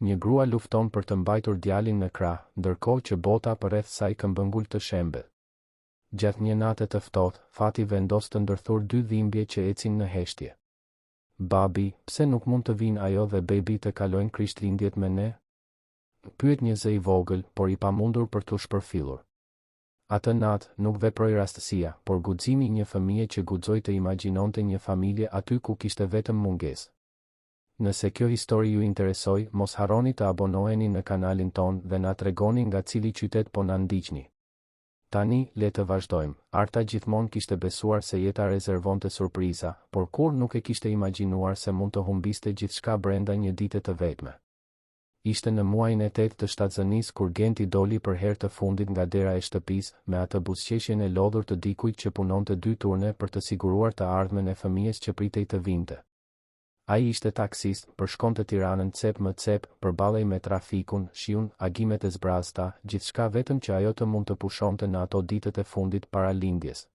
Një grua lufton për të mbajtur djalin në krah, ndërkohë që bota përreth saj këmbëngul të shembet. Gjatë një nate të ftohtë, fati vendos të ndërthur 2 dhimbje që ecin në heshtje. Babi, pse nuk mund të vinë ajo dhe bebi të kalojnë Krishtlindjet me ne? Pyet një zë i vogël, por i pamundur për t'u shpërfillur. Atë natë nuk veproi rastësia, por guximi i një fëmije që guxoi të imagjinonte një familje aty ku kishte vetëm mungesë. Nëse kjo histori ju interesoi, mos harroni të abonoheni në kanalin ton dhe na tregoni nga cili qytet po na ndiqni. Tani, le të vazhdojmë. Arta gjithmonë kishte besuar se jeta rezervonte surpriza, por kur nuk e kishte imagjinuar se mund të humbiste gjithçka brenda një dite të vetme. Ishte në muajin e 8 të shtatzënisë kur Genti doli për herë të fundit nga dera e shtëpisë, me atë buzëqeshjen e lodhur të dikujt që punonte 2 turne për të siguruar të ardhmen e fëmijës që pritej të vinte. Ai ishte taksist, përshkonte Tiranën cep më cep, përballej me trafikun, shiun, agimet e zbrazta, gjithçka vetëm që ajo të mund të pushonte në ato ditët e fundit para lindjes.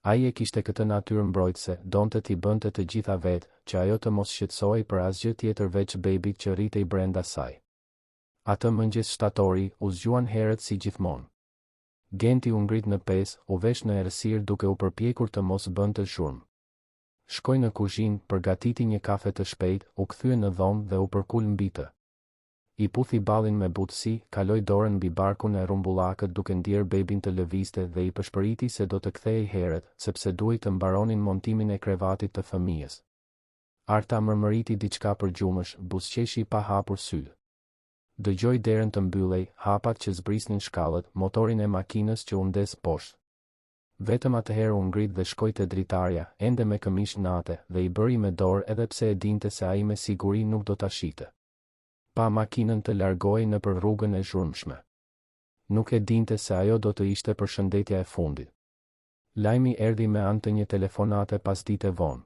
Ai e kishte këtë natyrë mbrojtëse, donte t'i bënte të gjitha vetë, që ajo të mos shqetësohej për asgjë tjetër veç bebit që rritej brenda saj. Atë mëngjes shtatori, u zgjuan herët si gjithmonë. Genti u ngrit në pes, u vesh në errësirë duke u përpjekur të mos bënte zhurmë. Shkoi në kuzhinë, përgatiti një kafe të shpejtë, u kthye në dhomë dhe u përkul mbi të. I puthi ballin me butësi, kaloi dorën mbi barkun e rumbullakët duke ndier bebin të lëvizte dhe i pëshpëriti se do të kthehej herët, sepse duhej të mbaronin montimin e krevatit të fëmijës. Arta mërmëriti diçka për gjumësh, buzëqeshi pa hapur sy. Dëgjoi derën të mbyllej, hapat që zbrisnin shkallët, motorin e makinës që u ndes poshtë. Vetëm atëherë u ngrit dhe shkoi te dritarja, ende me këmish nate, dhe i bëri me dorë edhe pse e dinte se ai me siguri nuk do ta shite. Pa makinën të largohej nëpër rrugën e zhurmshme. Nuk e dinte se ajo do të ishte përshëndetja e fundit. Lajmi erdhi me anë të një telefonate pas dite vonë.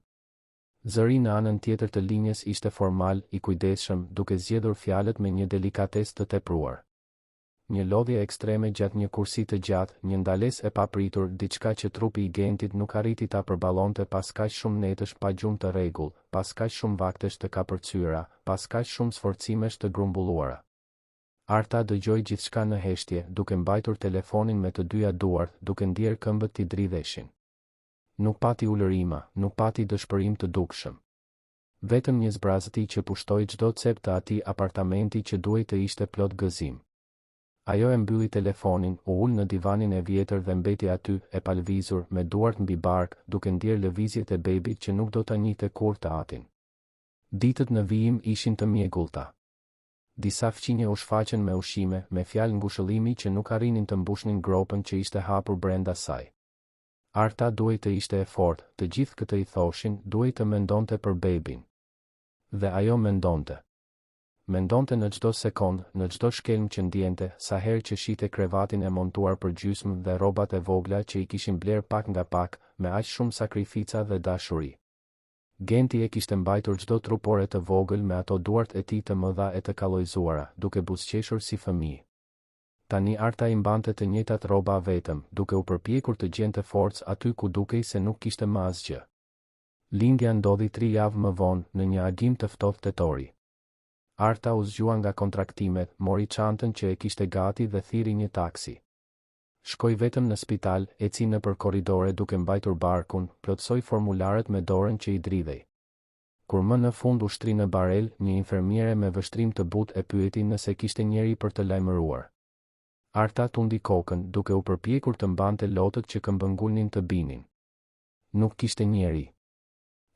Zëri në anën tjetër të linjës ishte formal, i kujdesshëm, duke zgjedhur fjalët me një delikatesë të tepruar. Një lodhje ekstreme gjatë një kursi të gjatë, një ndalesë e papritur, diçka që trupi i Gentit nuk arriti ta përballonte pas kaq shumë netësh pa gjumë të rregull, pas kaq shumë vaktesh të kapërcyera, pas kaq shumë sforcimesh të grumbulluara. Arta dëgjoi gjithçka në heshtje, duke mbajtur telefonin me të dyja duart, duke ndier këmbët t'i dridheshin. Nuk pati ulërima, nuk pati dëshpërim të dukshëm. Vetëm një zbrazëti që pushtoi çdo cep të atij apartamenti që duhej të ishte plot gëzim. Ajo e mbylli telefonin, u ul në divanin e vjetër dhe mbeti aty, e palvizur, me duart mbi bark, duke ndier lëvizjet e bebit që nuk do ta njihte kurrë të atin. Ditët në vijim ishin të mjegullta. Disa fqinje u shfaqën me ushqime, me fjalë ngushëllimi që nuk arrinin të mbushnin gropën që ishte hapur brenda saj. Arta duhej të ishte e fortë, të gjithë këtë i thoshin, duhej të mendonte për bebin. Dhe ajo mendonte. Mendonte në çdo sekond, në çdo shkelm që ndjente, sa herë që shite krevatin e montuar për gjysmë dhe rrobat e vogla që i kishin bler pak nga pak, me aq shumë sakrifica dhe dashuri. Genti e kishte mbajtur çdo trupore të vogël me ato duart e tij të mëdha e të kallojzuara, duke buzëqeshur si fëmijë. Tani Arta i mbante të njëjtat rroba vetëm, duke u përpjekur të gjente forcë aty ku dukej se nuk kishte më asgjë. Lindja ndodhi 3 javë më vonë, në një agim të ftohtë tetori. Arta u zgjua nga kontraktimet, mori çantën që e kishte gati dhe thiri një taksi. Shkoi vetëm në spital, eci nëpër korridore duke mbajtur barkun, plotësoi formularet me dorën që i dridhej. Kur më në fund u shtri në barel, një infermiere me vështrim të butë e pyeti nëse kishte njeri për të lajmëruar. Arta tundi kokën, duke u përpjekur të mbante lotët që këmbëngulnin të binin. Nuk kishte njeri.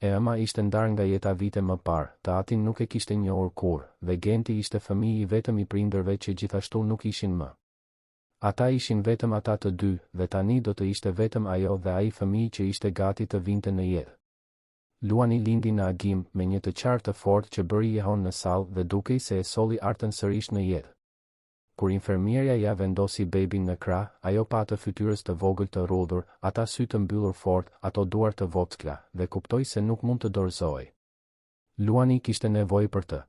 Ema ishte ndarë nga jeta vite më parë, të atin nuk e kishte njohur kurrë, dhe Genti ishte fëmijë i vetëm i prindërve që gjithashtu nuk ishin më. Ata ishin vetëm ata të dy, dhe tani do të ishte vetëm ajo dhe ai fëmijë që ishte gati të vinte në jetë. Luani lindi në agim, me një të qartë të fortë që bëri jehon në sallë dhe dukej se e solli Artën sërish në jetë. Kur infermierja ja vendosi bebin në krah, ajo pa të fytyrës të vogël të rrudhur, ata sy të mbyllur fort, ato duar të vockla, dhe kuptoi se nuk mund të dorëzohej. Luani kishte nevojë për të.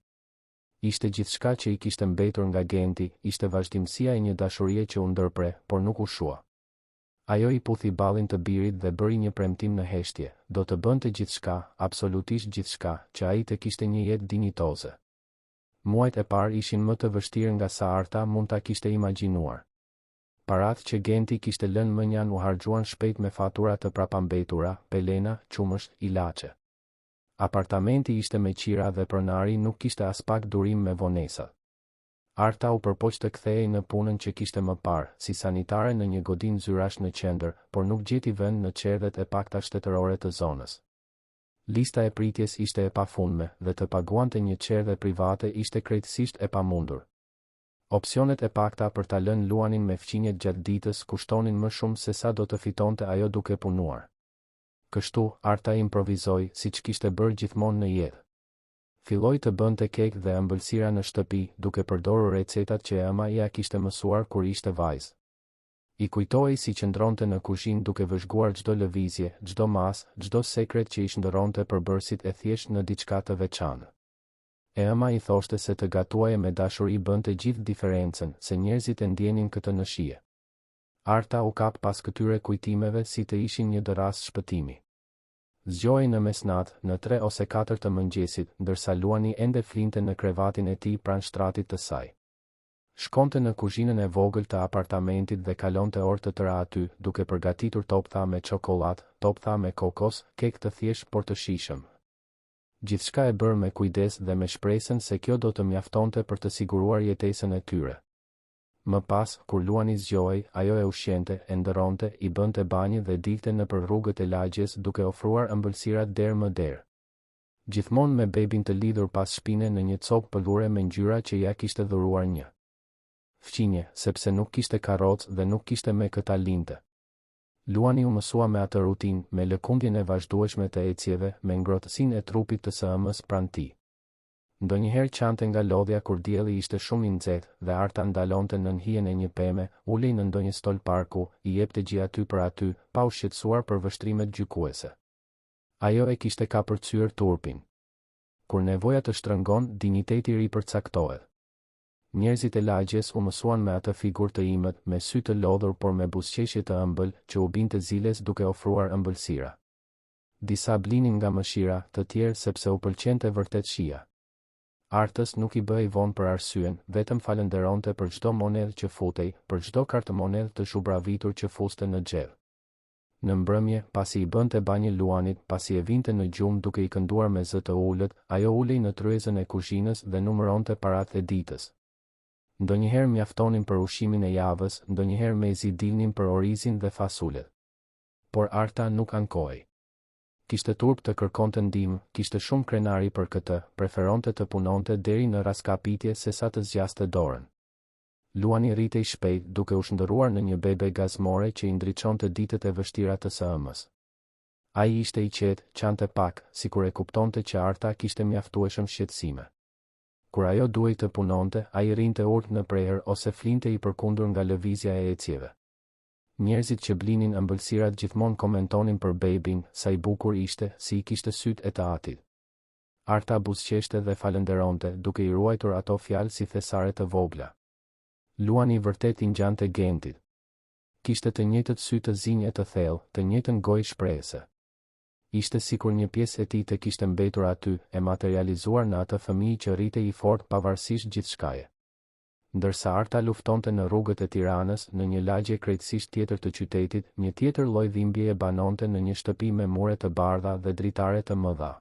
Ishte gjithçka që i kishte mbetur nga Genti, ishte vazhdimësia e një dashurie që u ndërpre, por nuk u shua. Ajo i puthi ballin të birit dhe bëri një premtim në heshtje, do të bënte gjithçka, absolutisht gjithçka, që ai të kishte një jetë dinjitoze. Muajt e parë ishin më të vështirë nga sa Arta mund ta kishte imagjinuar. Paratë që Genti kishte lënë mënjan u harxhuan shpejt me fatura të prapambetura, pelena, qumësht, ilaçe. Apartamenti ishte me qira dhe pronari nuk kishte as pak durim me vonesat. Arta u përpoq të kthehej në punën që kishte më parë, si sanitare në një godinë zyrash në qendër, por nuk gjeti vend në qerdhet e pakta shtetërore të zonës. Lista e pritjes ishte e pafundme dhe të paguante një qerdhe private ishte krejtësisht e pamundur. Opsionet e pakta për ta lënë Luanin me fqinjet gjatë ditës kushtonin më shumë se sa do të fitonte ajo duke punuar. Kështu, Arta improvizoi siç kishte bërë gjithmonë në jetë. Filloi të bënte kek dhe ëmbëlsira në shtëpi, duke përdorur recetat që ema ia kishte mësuar kur ishte vajzë. I kujtoi si qëndronte në kuzhinë duke vëzhguar çdo lëvizje, çdo mas, çdo sekret që i shndërronte përbërësit e thjesht në diçka të veçantë. Ema i thoshte se të gatuaje me dashuri bënte gjithë diferencën, se njerëzit e ndjenin këtë në shije. Arta u kap pas këtyre kujtimeve si të ishin një dëras shpëtimi. Zgjohej në mesnatë, në 3 ose 4 të mëngjesit, ndërsa Luani ende flinte në krevatin e tij pranë shtratit të saj. Shkonte në kuzhinën e vogël të apartamentit dhe kalonte orë të tëra aty, duke përgatitur toptha me çokoladë, toptha me kokos, kek të thjeshtë por të shijshëm. Gjithçka e bërë me kujdes dhe me shpresën se kjo do të mjaftonte për të siguruar jetesën e tyre. Më pas, kur Luani zgjohej, ajo e ushqente, e ndëronte, i bënte banjë dhe dilte nëpër rrugët e lagjes duke ofruar ëmbëlsirat derë më derë. Gjithmonë me bebin të lidhur pas shpine në një copë pëllure me ngjyra që ja kishte dhuruar një fqinje, sepse nuk kishte karrocë dhe nuk kishte me këta linte. Luani u mësua me atë rutinë, me lëkundjen e vazhdueshme të ecjeve, me ngrohtësinë e trupit të së ëmës pranë tij. Ndonjëherë qante nga lodhja kur dielli ishte shumë i nxehtë dhe Arta ndalonte nën hijen e një peme, ulej në ndonjë stol parku, i jepte gjë aty për aty, pa u shqetësuar për vështrimet gjykuese. Ajo e kishte kapërcyer turpin. Kur nevoja të shtrëngon, dinjiteti ripërcaktohet. Njerëzit e lagjes u mësuan me atë figurë të imët, me sy të lodhur por me buzëqeshje të ëmbël, që u binte ziles duke ofruar ëmbëlsira. Disa blinin nga mëshira, të tjerë sepse u pëlqente vërtet shija. Artës nuk i bëhej vonë për arsyen, vetëm falenderonte për çdo monedhë që futej, për çdo kartëmonedhë të zhubravitur që fuste në xhep. Në mbrëmje, pasi i bënte banjë Luanit, pasi e vinte në gjumë duke i kënduar me zë të ulët, ajo ulej në tryezën e kuzhinës dhe numëronte paratë e ditës. Ndonjëherë mjaftonin për ushqimin e javës, ndonjëherë mezi dilnin për orizin dhe fasulet. Por Arta nuk ankohej. Kishte turp të kërkonte ndihmë, kishte shumë krenari për këtë, preferonte të punonte deri në raskapitje sesa të zgjaste dorën. Luani rritej shpejt, duke u shndërruar në një bebe gazmore që i ndriçonte ditët e vështira të së ëmës. Ai ishte i qetë, qante pak, sikur e kuptonte që Arta kishte mjaftueshëm shqetësime. Kur ajo duhej të punonte, ai rrinte urt në prehër ose flinte i përkundur nga lëvizja e ecjeve. Njerëzit që blinin ëmbëlsirat gjithmonë komentonin për bebin, sa i bukur ishte, si i kishte sytë e të atit. Arta buzëqeshte dhe falenderonte, duke i ruajtur ato fjalë si thesare të vogla. Luani vërtet i ngjante Gentit. Kishte të njëjtët sy të zinj e të thellë, të njëjtën gojë shprehëse. Ishte sikur një pjesë e tij të kishte mbetur aty, e materializuar në atë fëmijë që rritej i fortë pavarësisht gjithçkaje. Ndërsa Arta luftonte në rrugët e Tiranës, në një lagje krejtësisht tjetër të qytetit, një tjetër lloj dhimbjeje banonte në një shtëpi me mure të bardha dhe dritare të mëdha.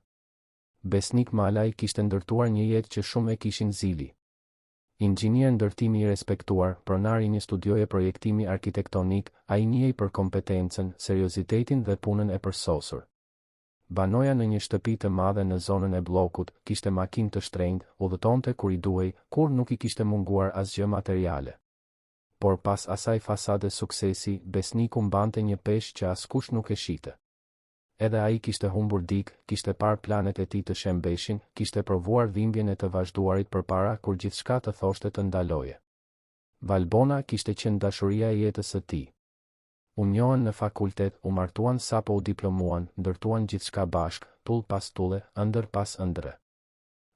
Besnik Malaj kishte ndërtuar një jetë që shumë e kishin zili. Inxhinier ndërtimi i respektuar, pronar i një studioje projektimi arkitektonik, ai njihej për kompetencën, seriozitetin dhe punën e përsosur. Banoja në një shtëpi të madhe në zonën e bllokut, kishte makinë të shtrenjtë, udhëtonte kur i duhej, kur nuk i kishte munguar asgjë materiale. Por pas asaj fasade suksesi, besniku mbante një peshë që askush nuk e shite. Edhe ai kishte humbur dik, kishte parë planet e tij të shembeshin, kishte provuar dhimbjen e të vazhduarit përpara kur gjithçka të thoshte të ndaloje. Valbona kishte qenë dashuria e jetës së tij. U njohën në fakultet, u martuan sapo u diplomuan, ndërtuan gjithçka bashk, tull pas tulle, ëndër pas ëndre.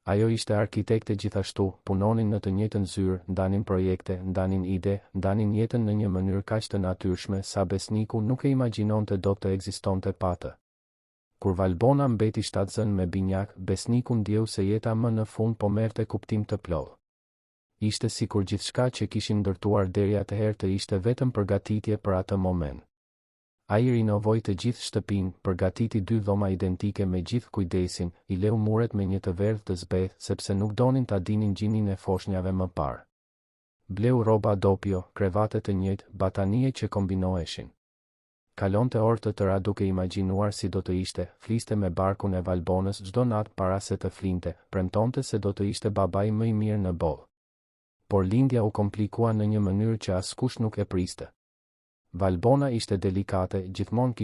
Ajo ishte arkitekte gjithashtu, punonin në të njëjtën zyrë, ndanin projekte, ndanin ide, ndanin jetën në një mënyrë kaq të natyrshme sa besniku nuk e imagjinonte dot të ekzistonte pa të. Kur Valbona mbeti shtatzën me binjak, besniku ndjeu se jeta më në fund po merrte kuptim të plotë. Ishte sikur gjithçka që kishin ndërtuar deri atëherë të ishte vetëm përgatitje për atë moment. Ai rinovoi të gjithë shtëpinë, përgatiti 2 dhoma identike me gjithë kujdesin, i leu muret me një të verdhë të zbeth sepse nuk donin ta dinin gjinin e foshnjave më parë. Bleu rroba doppio, krevate të njëjtë, batanie që kombinoheshin. Kalonte orë të tëra duke imagjinuar si do të ishte, fliste me barkun e Valbonës çdo natë para se të flinte, premtonte se do të ishte babai më i mirë në botë. Por lindja u komplikua në një mënyrë që askush nuk e priste. Valbona ishte delikate, gjithmonë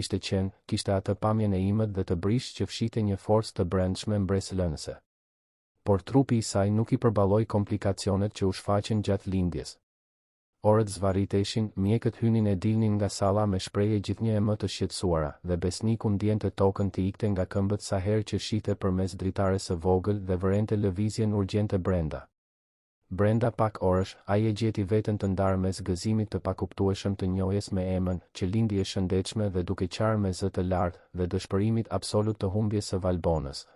kishte atë pamjen e imët dhe të brish që fshite një forcë të brendshme mbreslënëse. Por trupi i saj nuk i përballoi komplikacionet që u shfaqen gjatë lindjes. Orët zvarriteshin, mjekët hynin e dilnin nga salla me shprehje gjithnjë e më të shqetësuara, dhe besniku ndjente tokën të ikte nga këmbët sa herë që shite përmes dritares së vogël dhe vërente lëvizjen urgjente brenda. Brenda pak orësh, ai e gjeti veten të ndarë mes gëzimit të pakuptueshëm të njohjes me emën, që lindi e shëndetshme dhe duke qarë me zë të lartë, dhe dëshpërimit absolut të humbjes së Valbonës,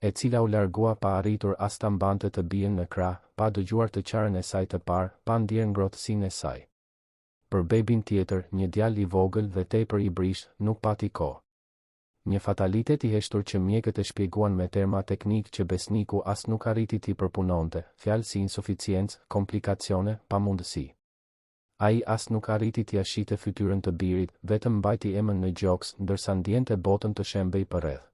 e cila u largua pa arritur as ta mbante të bien në krah, pa dëgjuar të qarën e saj të parë, pa ndier ngrohtësinë e saj. Për bebin tjetër, një djalë i vogël dhe tepër i brisht, nuk pati kohë. Një fatalitet i heshtur që mjekët e shpjeguan me terma teknik që besniku as nuk arriti t'i përpunonte, fjalë si insuficiencë, komplikacione, pamundësi. Ai as nuk arriti t'i ashite fytyrën të birit, vetëm mbajti emën në gjoks, ndërsa ndjente botën të shembej përreth.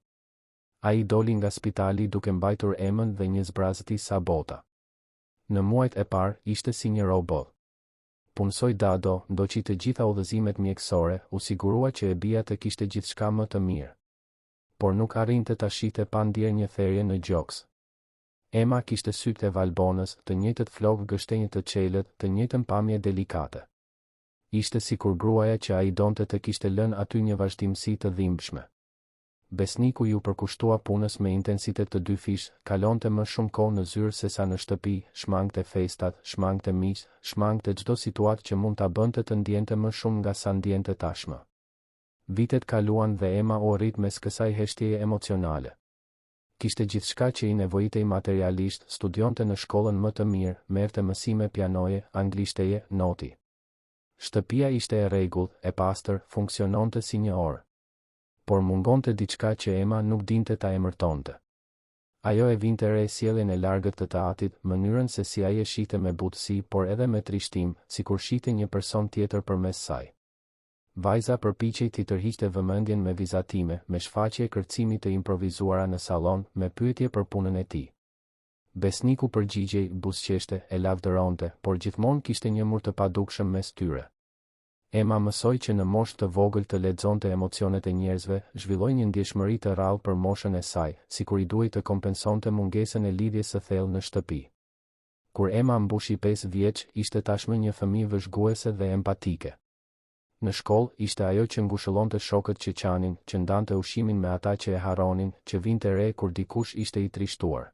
Ai doli nga spitali duke mbajtur emën dhe një zbrazëti sa bota. Në muajt e parë, ishte si një robot. Punsoi dado, ndoqi të gjitha udhëzimet mjekësore, u sigurua që e bija të kishte gjithçka më të mirë. Por nuk arrinte ta shite pa ndier një therje në gjoks. Ema kishte sytë e Valbonës, të njëjtët flokë gështenjë të çelët, të njëjtën pamje delikate. Ishte sikur gruaja që ai donte të kishte lënë aty një vazhdimsi të dhimbshme. Besniku ju përkushtua punës me intensitet të 2 fish, kalonte më shumë kohë në zyrë se sa në shtëpi, shmangte festat, shmangte miq, shmangte çdo situatë që mund ta bënte të ndjente më shumë nga sa ndjente tashmë. Vitet kaluan dhe Ema u rrit mes kësaj heshtjeje emocionale. Kishte gjithçka që i nevojitej materialisht, studionte në shkollën më të mirë, merrte mësime pianoje, anglishteje, noti. Shtëpia ishte e rregullt, e pastër, funksiononte si një orë. Por mungonte diçka që Ema nuk dinte ta emërtonte. Ajo e vinte re sjelljen e largët të teatrit, mënyrën se si ai e shihte me butësi, por edhe me trishtim, sikur shihte një person tjetër përmes saj. Vajza përpiqej t'i tërhiqte vëmendjen me vizatime, me shfaqje kërcimi të improvizuara në sallon, me pyetje për punën e tij. Besniku përgjigjej, buzëqeshte, e lavdëronte, por gjithmonë kishte një mur të padukshëm mes tyre. Ema mësoi që në moshë të vogël të lexonte emocionet e njerëzve, zhvilloi një ndjeshmëri të rrallë për moshën e saj, sikur i duhej të kompensonte mungesën e lidhjes së thellë në shtëpi. Kur Ema mbushi 5 vjeç, ishte tashmë një fëmijë vëzhguese dhe empatike. Në shkollë, ishte ajo që ngushëllonte shokët që qanin, që ndante ushimin me ata që e harronin, që vinte re kur dikush ishte i trishtuar.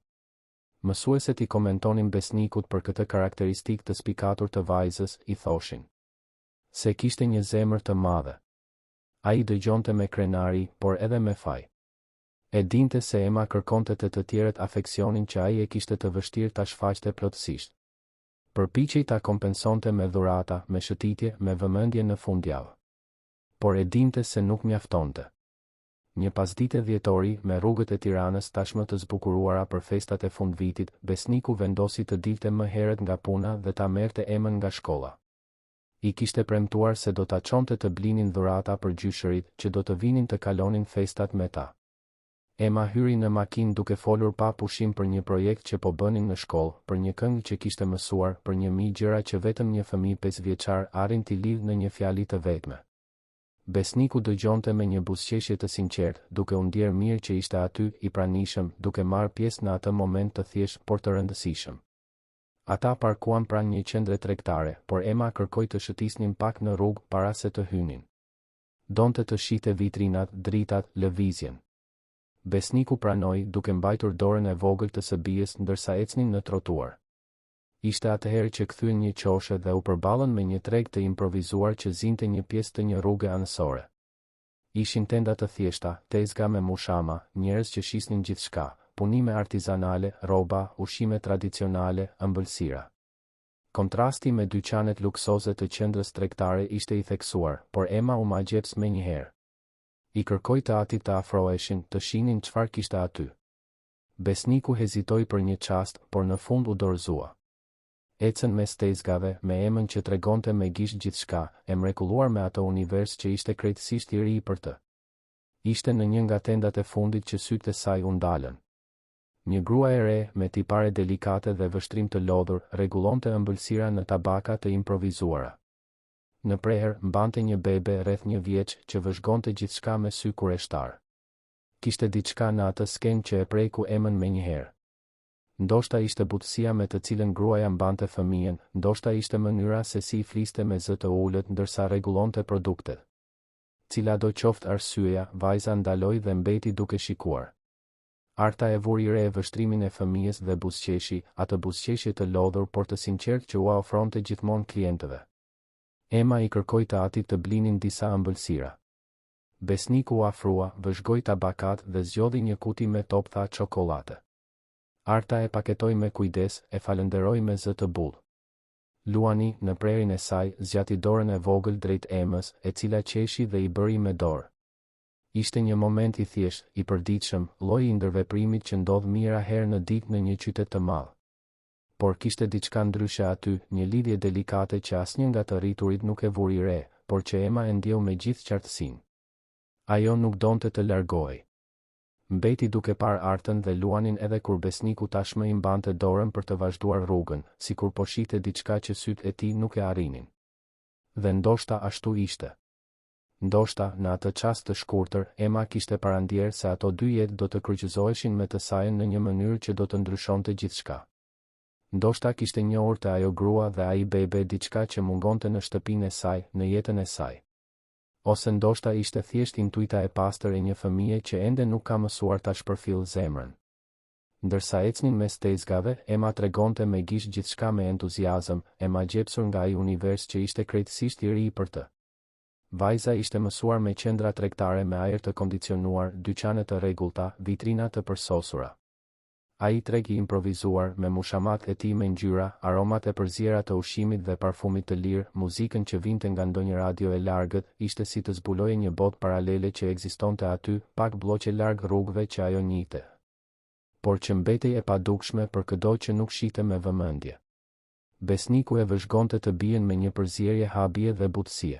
Mësueset i komentonin besnikut për këtë karakteristikë të spikatur të vajzës, i thoshin se kishte një zemër të madhe. Ai dëgjonte me krenari, por edhe me faj. E dinte se Ema kërkonte të tjerët afeksionin që ai e kishte të vështirë ta shfaqte plotësisht. Përpiqej ta kompensonte me dhurata, me shëtitje, me vëmendje në fundjavë. Por e dinte se nuk mjaftonte. Një pasdite dhjetori, me rrugët e Tiranës tashmë të zbukuruara për festat e fundvitit, besniku vendosi të dilte më herët nga puna dhe ta merrte Emën nga shkolla. I kishte premtuar se do ta çonte të blinin dhurata për gjyshërit që do të vinin të kalonin festat me ta. Ema hyri në makinë duke folur pa pushim për një projekt që po bënin në shkollë, për një këngë që kishte mësuar, për një mijë gjëra që vetëm një fëmijë 5 vjeçar arrin t'i lidhë në një fjali të vetme. Besniku dëgjonte me një buzëqeshje të sinqertë, duke u ndier mirë që ishte aty, i pranishëm, duke marrë pjesë në atë moment të thjeshtë por të rëndësishëm. Ata parkuan pranë një qendre tregtare, por Ema kërkoi të shëtisnin pak në rrugë para se të hynin. Donte të shihte vitrinat, dritat, lëvizjen. Besniku pranoi, duke mbajtur dorën e vogël të së bijës ndërsa ecnin në trotuar. Ishte atëherë që kthyen një qoshe dhe u përballën me një treg të improvizuar që zinte një pjesë të një rruge anësore. Ishin tenda të thjeshta, tezga me mushama, njerëz që shisnin gjithçka, punime artizanale, rroba, ushqime tradicionale, ëmbëlsira. Kontrasti me dyqanet luksoze të qendrës tregtare ishte i theksuar, por Emma u magjeps menjëherë. I kërkoi të atit të afroheshin, të shihnin çfarë kishte aty. Besniku hezitoi për një çast, por në fund u dorëzua. Ecën mes tezgave, me emën që tregonte me gisht gjithçka, e mrekulluar me atë univers që ishte krejtësisht i ri për të. Ishte në një nga tendat e fundit që sytë e saj u ndalën. Një grua e re, me tipare delikate dhe vështrim të lodhur, rregullonte ëmbëlsira në tabaka të improvizuara. Në preher, mbante një bebe rreth 1 vjeç që vëzhgonte gjithçka me sy kureshtar. Kishte diçka në atë skenë që e preku Emën menjëherë. Ndoshta ishte butësia me të cilën gruaja mbante fëmijën, ndoshta ishte mënyra se si I fliste me zë të ulët ndërsa rregullonte produktet. Cila do qoftë arsyeja, vajza ndaloi dhe mbeti duke shikuar. Arta e vuri re e vështrimin e fëmijës dhe buzëqeshi, atë buzëqeshje të lodhur por të sinqert që u ofronte gjithmonë klientëve. Emma I kërkoi të atit të blinin disa ëmbëlsira. Besniku u afrua, vëzhgoi tabakat dhe zgjodhi një kuti me toptha çokoladë. Arta e paketoi me kujdes, e falenderoi me zë të bull. Luani, në prerin e saj, zgjati dorën e vogël drejt Emës, e cila qeshi dhe I bëri me dorë. Ishte një moment I thjesht, I përditshëm, lloji I ndërveprimit që ndodh mira herë në ditë në një qytet të madh. Por kishte diçka ndryshe aty, një lidhje delikate që asnjë nga të rriturit nuk e vuri re, por që Emma e ndjeu me gjithë qartësinë. Ajo nuk donte të largohej. Mbeti duke parë Artën dhe Luanin edhe kur besniku tashmë I mbante dorën për të vazhduar rrugën, sikur po shihte diçka që sytë e tij nuk e arrinin. Dhe ndoshta ashtu ishte. Ndoshta, në atë çast të shkurtër, Emma kishte parandjerë se ato dy jetë do të kryqëzoheshin me të sajën në një mënyrë që do të ndryshonte gjithçka. Ndoshta kishte njohur te ajo grua dhe ai bebe diçka që mungonte në shtëpinë e saj, në jetën e saj. Ose ndoshta ishte thjesht intuita e pastër e një fëmije që ende nuk ka mësuar ta shpërfillë zemrën. Ndërsa ecnin mes tezgave, Emma tregonte me gisht gjithçka me entuziazëm, e magjepsur nga ai univers që ishte krejtësisht I ri për të. Vajza ishte mësuar me qendra tregtare me ajër të kondicionuar, dyqane të rregullta, vitrina të përsosura. Ai treg I improvizuar me mushamat e tij me ngjyra, aromat e përziera të ushqimit dhe parfumit të lirë, muzikën që vinte nga ndonjë radio e largët, ishte si të zbuloje një botë paralele që ekzistonte aty, pak bllokë larg rrugëve që ajo njihte. Por që mbetej e padukshme për çdo që nuk shihte me vëmendje. Besniku e vëzhgonte të bien me një përzierje habie dhe butësie.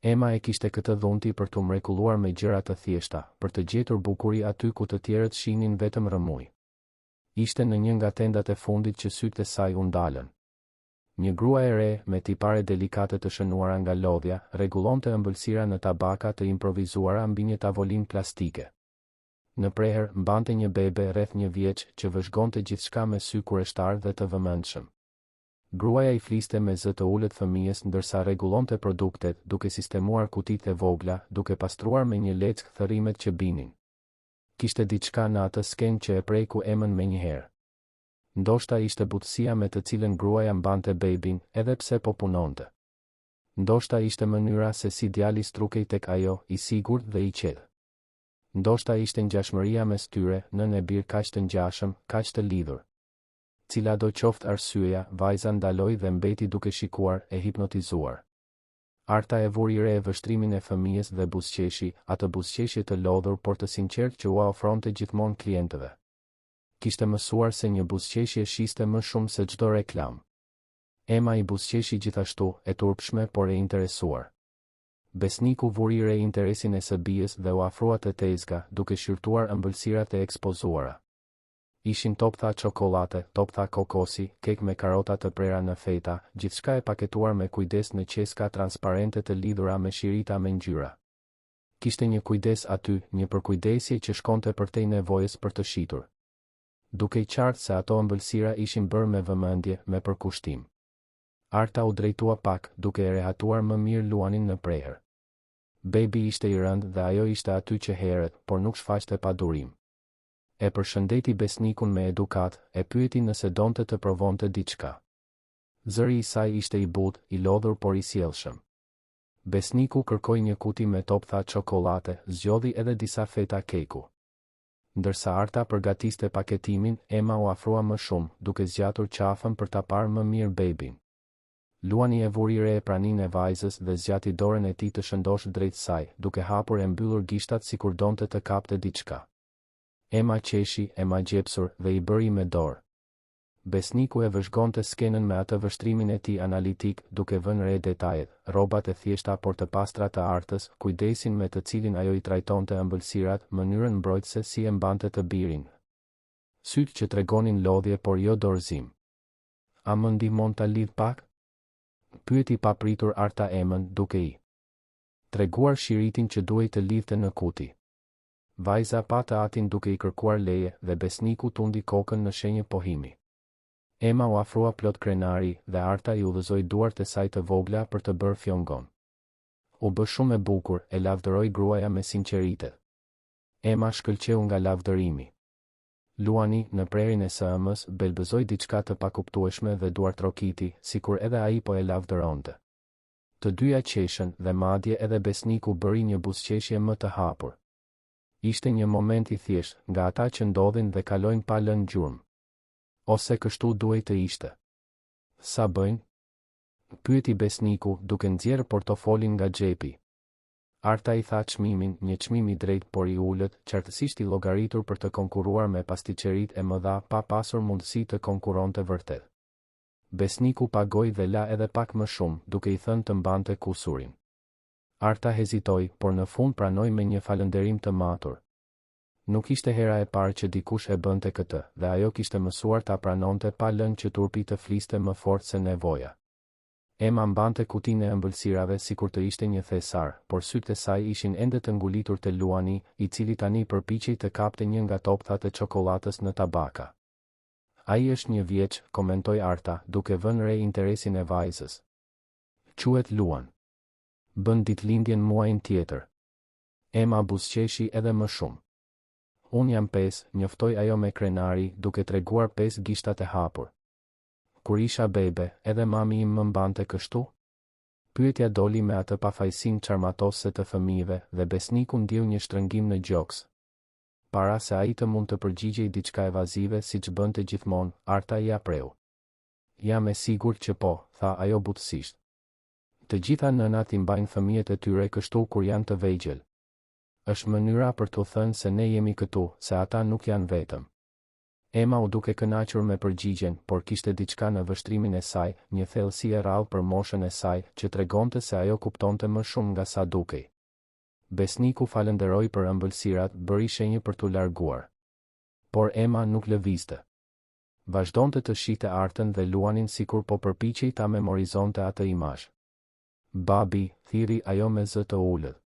Emma e kishte këtë dhunti për të mrekulluar me gjëra të thjeshta, për të gjetur bukuri aty ku të tjerët shihnin vetëm rrëmuj. Ishte në një nga tendat e fundit që sytë e saj u ndalën. Një grua e re, me tipare delikate të shënuara nga lodhja, rregullonte ëmbëlsira në tabaka të improvizuara mbi një tavolinë plastike. Në preher, mbante një bebe rreth 1 vjeç që vëzhgonte gjithçka me sy kureshtar dhe të vëmendshëm. Gruaja I fliste me zë të ulët fëmijës ndërsa rregullonte produktet, duke sistemuar kutitë e vogla, duke pastruar me një leckë thërrimet që binin. Kishte diçka në atë skenë që e preku Emën menjëherë. Ndoshta ishte butësia me të cilën gruaja mbante bebin, edhe pse po punonte. Ndoshta ishte mënyra se si djali strukej tek ajo, I sigurt dhe I qetë. Ndoshta ishte ngjashmëria mes tyre, nën e bir kaq të ngjashëm, kaq të lidhur. Cila do qoftë arsyeja, vajza ndaloi dhe mbeti duke shikuar, e hipnotizuar. Arta e vuri re e vështrimin e fëmijës dhe buzëqeshi, atë buzëqeshje të lodhur por të sinqert që u ofronte gjithmonë klientëve. Kishte mësuar se një buzëqeshje shiste më shumë se çdo reklam. Emma I buzëqeshi gjithashtu, e turpshme por e interesuar. Besniku vuri re interesin e së bijës dhe u afrua te tezga, duke shqyrtuar ëmbëlsirat e ekspozuara. Ishin toptha çokolate, toptha kokosi, kek me karota të prera në feta, gjithçka e paketuar me kujdes në qeska transparente të lidhura me shirita me ngjyra. Kishte një kujdes aty, një përkujdesje që shkonte përtej nevojës për të shitur. Duke I qartë se ato ëmbëlsira ishin bërë me vëmendje, me përkushtim. Arta u drejtua pak, duke e rehatuar më mirë Luanin në preher. Bebi ishte I rënd dhe ajo ishte aty që herët, por nuk shfaqte pa durim. E përshëndeti besnikun me edukat, e pyeti nëse donte të provonte diçka. Zëri I saj ishte I butë, I lodhur por I sjellshëm. Besniku kërkoi një kuti me toptha çokolate, zgjodhi edhe disa feta keku. Ndërsa Arta përgatiste paketimin, Emma u afrua më shumë, duke zgjatur qafën për ta parë më mirë bebin. Luani e vuri re praninë e vajzës dhe zgjati dorën e tij të shëndosh drejt saj, duke hapur e mbyllur gishtat sikur donte të kapte diçka. Emma qeshi, e magjepsur, dhe i bëri me dorë. Besniku e vëzhgonte skenën me atë vështrimin e tij analitik, duke vënë re detajet, rrobat e thjeshta por të pastra të Artës, kujdesin me të cilin ajo i trajtonte ëmbëlsirat, mënyrën mbrojtëse si e mbante të birin. Sytë që tregonin lodhje por jo dorëzim. A më ndihmon ta lidh pak? Pyeti papritur Arta Emën, duke i treguar shiritin që duhej të lidhte në kuti. Vajza pa të atin duke i kërkuar leje dhe besniku tundi kokën në shenjë pohimi. Emma u afrua plot krenari dhe Arta i udhëzoi duart e saj të vogla për të bërë fjongon. U bë shumë e bukur, e lavdëroi gruaja me sinqeritet. Emma shkëlqeu nga lavdërimi. Luani, në prerin e së ëmës, belbëzoi diçka të pakuptueshme dhe duartrokiti, sikur edhe ai po e lavdëronte. Të dyja qeshën dhe madje edhe besniku bëri një buzëqeshje më të hapur. Ishte një moment i thjesht, nga ata që ndodhin dhe kalojnë pa lënë gjurmë. Ose kështu duhej të ishte. Sa bëjnë? Pyeti besniku, duke nxjerrë portofolin nga xhepi. Arta i tha çmimin, një çmim i drejtë por i ulët, qartësisht i llogaritur për të konkuruar me pastiqerit e mëdha pa pasur mundësi të konkuronte vërtet. Besniku pagoi dhe la edhe pak më shumë, duke i thënë të mbante kusurin. Arta hezitoi, por në fund pranoi me një falënderim të matur. Nuk ishte hera e parë që dikush e bënte këtë, dhe ajo kishte mësuar ta pranonte pa lënë që turpi të fliste më fort se nevoja. Emma mbante kutinë e ëmbëlsirave sikur të ishte një thesar, por sytë e saj ishin ende të ngulitur te Luani, i cili tani përpiqej të kapte një nga topthat e çokoladës në tabaka. Ai është 1 vjeç, komentoi Arta, duke vënë re interesin e vajzës. Quhet Luan. Bën ditëlindjen muajin tjetër. Emma buzëqeshi edhe më shumë. Unë jam 5, njoftoi ajo me krenari, duke treguar 5 gishtat e hapur. Kur isha bebe, edhe mami im më mbante kështu? Pyetja doli me atë pafajësinë çarmatose të fëmijëve dhe besniku ndjeu një shtrëngim në gjoks. Para se ai të mund të përgjigjej diçka evazive siç bënte gjithmonë, Arta i apreu. Jam e sigurt që po, tha ajo butësisht. Të gjitha nënat i mbajnë fëmijët e tyre kështu kur janë të vegjël. Është mënyra për t'u thënë se ne jemi këtu, se ata nuk janë vetëm. Emma u duke kënaqur me përgjigjen, por kishte diçka në vështrimin e saj, një thellësi e rrallë për moshën e saj, që tregonte se ajo kuptonte më shumë nga sa dukej. Besniku falenderoi për ëmbëlsirat, bëri shenjë për t'u larguar. Por Emma nuk lëvizte. Vazhdonte të shihte Artën dhe Luanin sikur po përpiqej ta memorizonte atë imazh. Babi, thiri ajo me zë të ulët.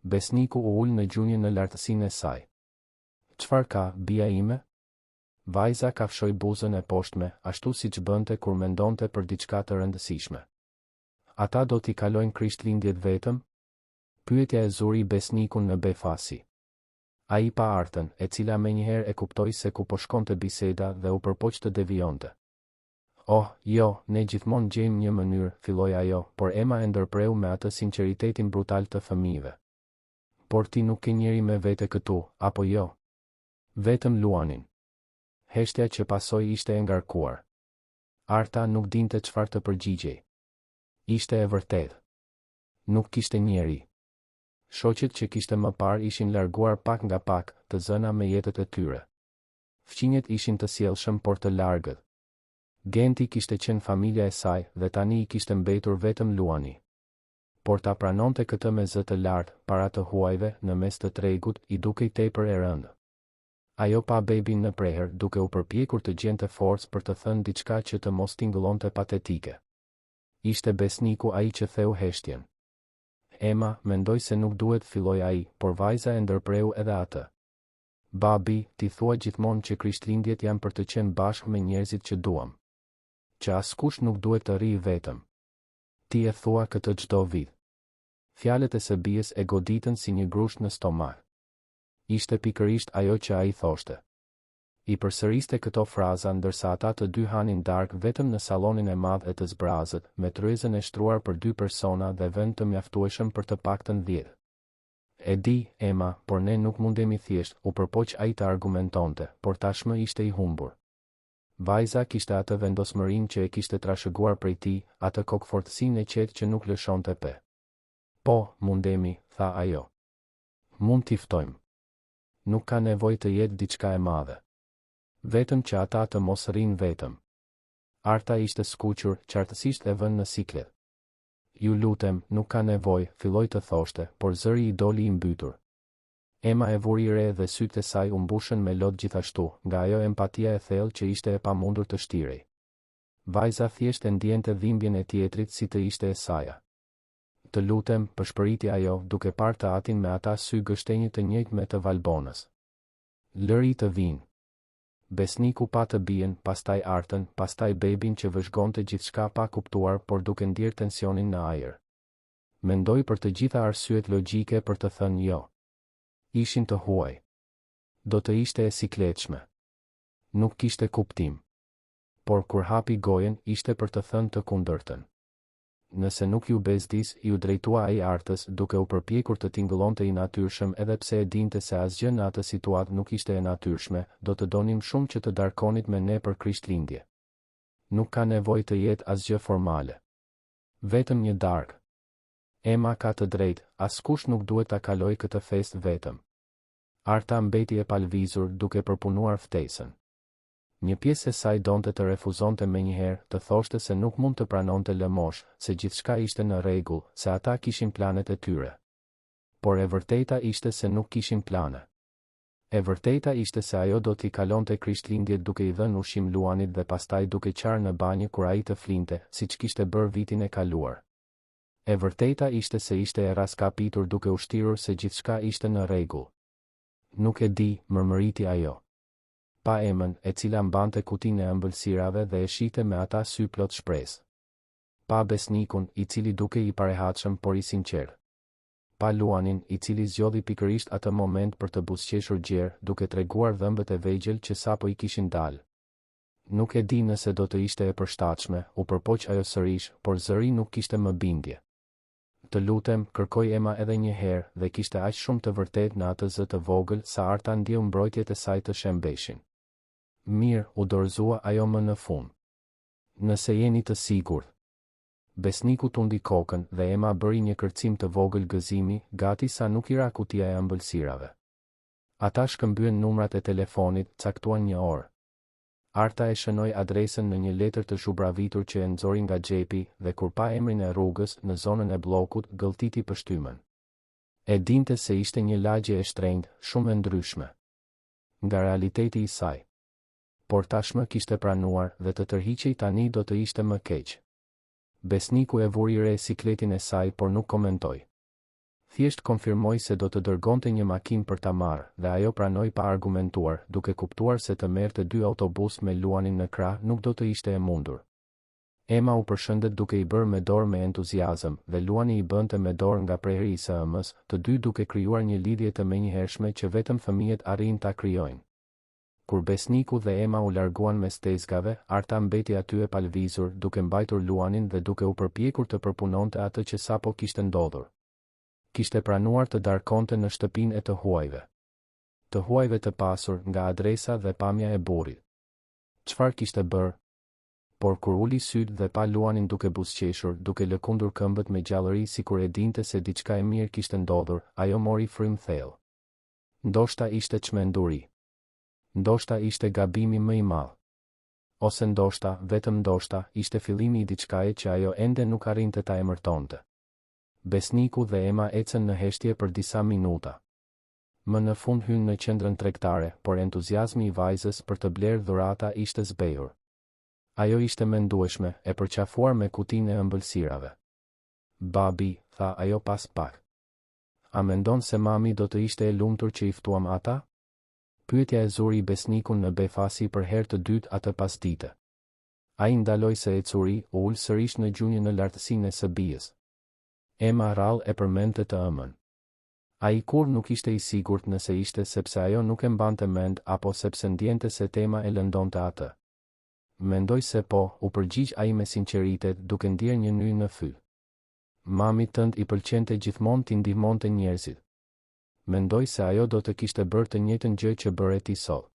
Besniku u ul në gjunjë në lartësinë e saj. Çfarë ka, bia ime? Vajza kafshoi buzën e poshtme, ashtu siç bënte kur mendonte për diçka të rëndësishme. Ata do t'i kalojnë Krishtlindjet vetëm? Pyetja e zuri besnikun në befasi. Ai pa Artën, e cila menjëherë e kuptoi se ku po shkonte biseda dhe u përpoq të devionte. Oh, jo, ne gjithmonë gjejmë një mënyrë, filloi ajo, por Emma e ndërpreu me atë sinqeritetin brutal të fëmijëve. Por ti nuk ke njeri me vete këtu, apo jo? Vetëm Luanin. Heshtja që pasoi ishte e ngarkuar. Arta nuk dinte çfarë të përgjigjej. Ishte e vërtetë. Nuk kishte njeri. Shoqet që kishte më parë ishin larguar pak nga pak, të zëna me jetët e tyre. Fqinjet ishin të sjellshëm por të largët. Genti kishte qenë familja e saj dhe tani i kishte mbetur vetëm Luani. Por ta pranonte këtë me zë të lartë, para të huajve, në mes të tregut, i dukej tepër e rëndë. Ajo pa bebin në prehër, duke u përpjekur të gjente forcë për të thënë diçka që të mos tingëllonte patetike. Ishte besniku ai që theu heshtjen. Emma mendoi se nuk duhet filloi ai, por vajza e ndërpreu edhe atë. Babi, ti thua gjithmonë që Krishtlindjet janë për të qenë bashkë me njerëzit që duam. Që askush nuk duhet të rrijë vetëm. Ti e thua këtë çdo vit. Fjalët e së bijës e goditën si një grusht në stomak. Ishte pikërisht ajo që ai thoshte. I përsëriste këto fraza ndërsa ata të dy hanin darkë vetëm në salonin e madh e të zbrazët, me tryezën e shtruar për 2 persona dhe vend të mjaftueshëm për të paktën 10. E di, Emma, por ne nuk mundemi thjesht, u përpoq ai të argumentonte, por tashmë ishte I humbur. Vajza kishte atë vendosmërinë që e kishte trashëguar prej tij, atë kokfortësinë e qetë që nuk lëshonte pe. Po, mundemi, tha ajo. Mund t'i ftojmë. Nuk ka nevojë të jetë diçka e madhe. Vetëm që ata të mos rrinë vetëm. Arta ishte skuqur, qartësisht e vënë në siklet. Ju lutem, nuk ka nevojë, filloi të thoshte, por zëri I doli I mbytur. Emma e vuri re dhe sytë e saj u mbushën me lot gjithashtu, nga ajo empatia e thellë që ishte e pamundur të shtirej. Vajza thjesht e ndjente dhimbjen e tjetrit si të ishte e saja. Të lutem, përshpëriti ajo, duke parë të atin me ata sy gështenjë të njëjtë me të Valbonës. Lëri të vinë. Besniku pa të bien, pastaj Artën, pastaj bebin që vëzhgonte gjithçka pa kuptuar, por duke ndier tensionin në ajër. Mendoi për të gjitha arsyet logjike për të thënë jo. Ishin të huaj. Do të ishte e sikletshme. Nuk kishte kuptim. Por kur hapi gojen, ishte për të thënë të kundërtën. Nëse nuk ju bezdis, ju drejtua ai Artës, duke u përpjekur të tingëllonte I natyrshëm edhe pse e dinte se asgjë në atë situatë nuk ishte e natyrshme, do të donim shumë që të darkonit me ne për Krishtlindje. Nuk ka nevojë të jetë asgjë formale. Vetëm një darkë. Emma ka të drejtë, askush nuk duhet ta kalojë këtë festë vetëm. Arta mbeti e palvizur, duke përpunuar ftesën. Një pjesë e saj donte të refuzonte menjëherë, të thoshte se nuk mund të pranonte lëmosh, se gjithçka ishte në rregull, se ata kishin planet e tyre. Por e vërteta ishte se nuk kishin plane. E vërteta ishte se ajo do t'i kalonte Krishtlindjet duke I dhënë ushqim Luanit dhe pastaj duke qarë në banjë kur ai të flinte, siç kishte bërë vitin e kaluar. E vërteta ishte se ishte e raskapitur duke ushtirur se gjithçka ishte në rregull. Nuk e di, mërmëriti ajo. Pa Emën, e cila mbante kutinë e ëmbëlsirave dhe e shihte me ata sy plot shpresë. Pa Besnikun, I cili duke I parehatshëm por I sinqert. Pa Luanin, I cili zgjodhi pikërisht atë moment për të buzëqeshur gjerë, duke treguar dhëmbët e vegjël që sapo I kishin dalë. Nuk e di nëse do të ishte e përshtatshme, u përpoq ajo sërish, por zëri nuk kishte më bindje. Të lutem, kërkoi Emma edhe një herë, dhe kishte aq shumë të vërtetë në atë zë të vogël sa Arta ndjeu mbrojtjet e saj të shembeshin. Mirë, u dorëzua ajo më në fund. Nëse jeni të sigurt. Besniku tundi kokën dhe Emma bëri një kërcim të vogël gëzimi, gati sa nuk I ra kutia e ëmbëlsirave. Ata shkëmbyen numrat e telefonit, caktuan një orë. Arta e shënoi adresën në një letër të zhubravitur që e nxori nga xhepi dhe kur pa emrin e rrugës në zonën e bllokut, gëlltiti pështymën. E dinte se ishte një lagje e shtrenjtë, shumë e ndryshme nga realiteti I saj. Por tashmë kishte pranuar dhe të tërhiqej tani do të ishte më keq. Besniku e vuri re sikletin e saj por nuk komentoi. Thjesht konfirmoi se do të dërgonte një makinë për ta marrë dhe ajo pranoi pa argumentuar, duke kuptuar se të merrte 2 autobus me Luanin në krah nuk do të ishte e mundur. Emma u përshëndet duke I bërë me dorë me entuziazëm dhe Luani I bënte me dorë nga prehri I së ëmës, të dy duke krijuar një lidhje të menjëhershme që vetëm fëmijët arrin ta krijojnë. Kur Besniku dhe Emma u larguan me stezgave, Arta mbeti aty e palvizur, duke mbajtur Luanin dhe duke u përpjekur të përpunonte atë që sapo kishte ndodhur. Kishte pranuar të darkonte në shtëpinë e të huajve. Të huajve të pasur nga adresa dhe pamja e burrit. Çfarë kishte bërë? Por kur uli syt dhe pa Luanin duke buzëqeshur, duke lëkundur këmbët me gjallëri sikur e dinte se diçka e mirë kishte ndodhur, ajo mori frym thellë. Ndoshta ishte çmenduri. Ndoshta ishte gabimi më I madh. Ose ndoshta, vetëm ndoshta, ishte fillimi I diçkaje që ajo ende nuk arrinte ta emërtonte. Besniku dhe Emma ecën në heshtje për disa minuta. Më në fund hynë në qendrën tregtare, por entuziazmi I vajzës për të blerë dhurata ishte zbehur. Ajo ishte mendueshme, e përqafuar me kutinë e ëmbëlsirave. Babi, tha ajo pas pak. A mendon se mami do të ishte e lumtur që I ftuam ata? Pyetja e zuri Besnikun në befasi për herë të dytë atë pasdite. Ai ndaloi se ecuri, u ul sërish në gjunjë në lartësinë e së bijës. Emma rrallë e përmendte të ëmën. Ai kur nuk ishte i sigurt nëse ishte sepse ajo nuk e mbante mend apo sepse ndjente se tema e lëndonte atë. Mendoj se po, u përgjigj ai me sinqeritet duke ndier një ny në fy. Mamit tënd i pëlqente gjithmonë t'i ndihmonte njerëzit. Mendoj se ajo do të kishte bërë të njëjtën gjë që bëre ti sot.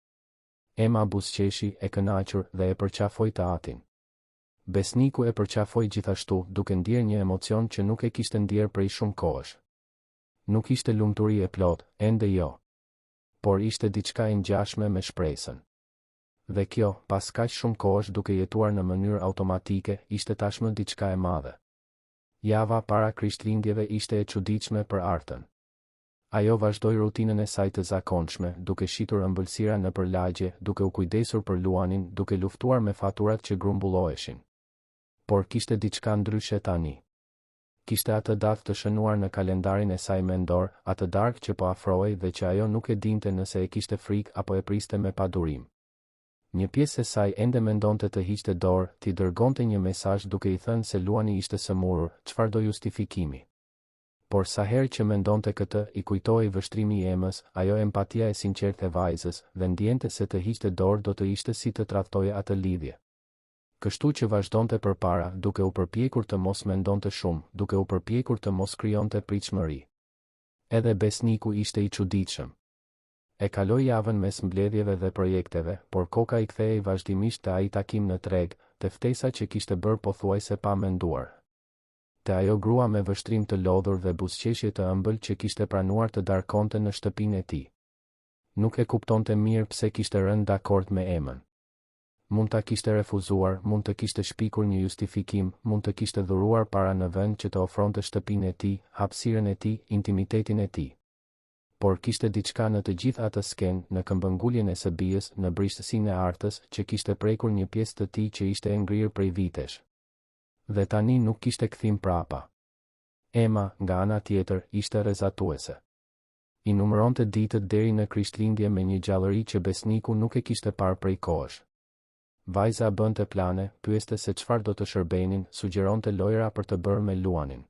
Emma buzëqeshi e kënaqur dhe e përqafoi të atin. Besniku e përqafoi gjithashtu duke ndier një emocion që nuk e kishte ndier prej shumë kohësh. Nuk ishte lumturi e plot, ende jo. Por ishte diçka e ngjashme me shpresën. Dhe kjo, pas kaq shumë kohësh duke jetuar në mënyrë automatike, ishte tashmë diçka e madhe. Java para Krishtlindjeve ishte e çuditshme për Artën. Ajo vazhdoi rutinën e saj të zakonshme, duke shitur ëmbëlsira nëpër lagje, duke u kujdesur për Luanin, duke luftuar me faturat që grumbulloheshin. Por kishte diçka ndryshe tani. Kishte atë datë të shënuar në kalendarin e saj mendor, atë darkë që po afrohej dhe që ajo nuk e dinte nëse e kishte frikë apo e priste me padurim. Një pjesë e saj ende mendonte të hiqte dorë, t'i dërgonte një mesazh duke i thënë se Luani ishte sëmurur, çfarë do justifikimi. Por sa herë që mendonte këtë, i kujtohej vështrimi i Emës, ajo empatia e sinqertë e vajzës, dhe ndjente se të hiqte dorë do të ishte si të tradhtoje atë lidhje. Kështu që vazhdonte përpara, duke u përpjekur të mos mendonte shumë, duke u përpjekur të mos krijonte pritshmëri. Edhe besniku ishte i çuditshëm. E kaloi javën mes mbledhjeve dhe projekteve, por koka i kthehej vazhdimisht te ai takim në treg, te ftesa që kishte bërë pothuajse pa menduar. Te ajo grua me vështrim të lodhur dhe buzëqeshje të ëmbël që kishte pranuar të darkonte në shtëpinë e tij. Nuk e kuptonte mirë pse kishte rënë dakord me Emën. Mund ta kishte refuzuar, mund të kishte shpikur një justifikim, mund të kishte dhuruar para në vend që të ofronte shtëpinë e tij, hapësirën e tij, intimitetin e tij. Por kishte diçka në të gjithë atë skenë, në këmbënguljen e së bijës, në brishësinë e Artës, që kishte prekur një pjesë të tij që ishte e ngrirë prej vitesh. Dhe tani nuk kishte kthim prapa. Emma, nga ana tjetër, ishte rrezatuese. I numëronte ditët deri në Krishtlindje me një gjallëri që besniku nuk e kishte parë prej kohësh. Vajza bënte plane, pyeste se çfarë do të shërbenin, sugjeronte lojra për të bërë me Luanin.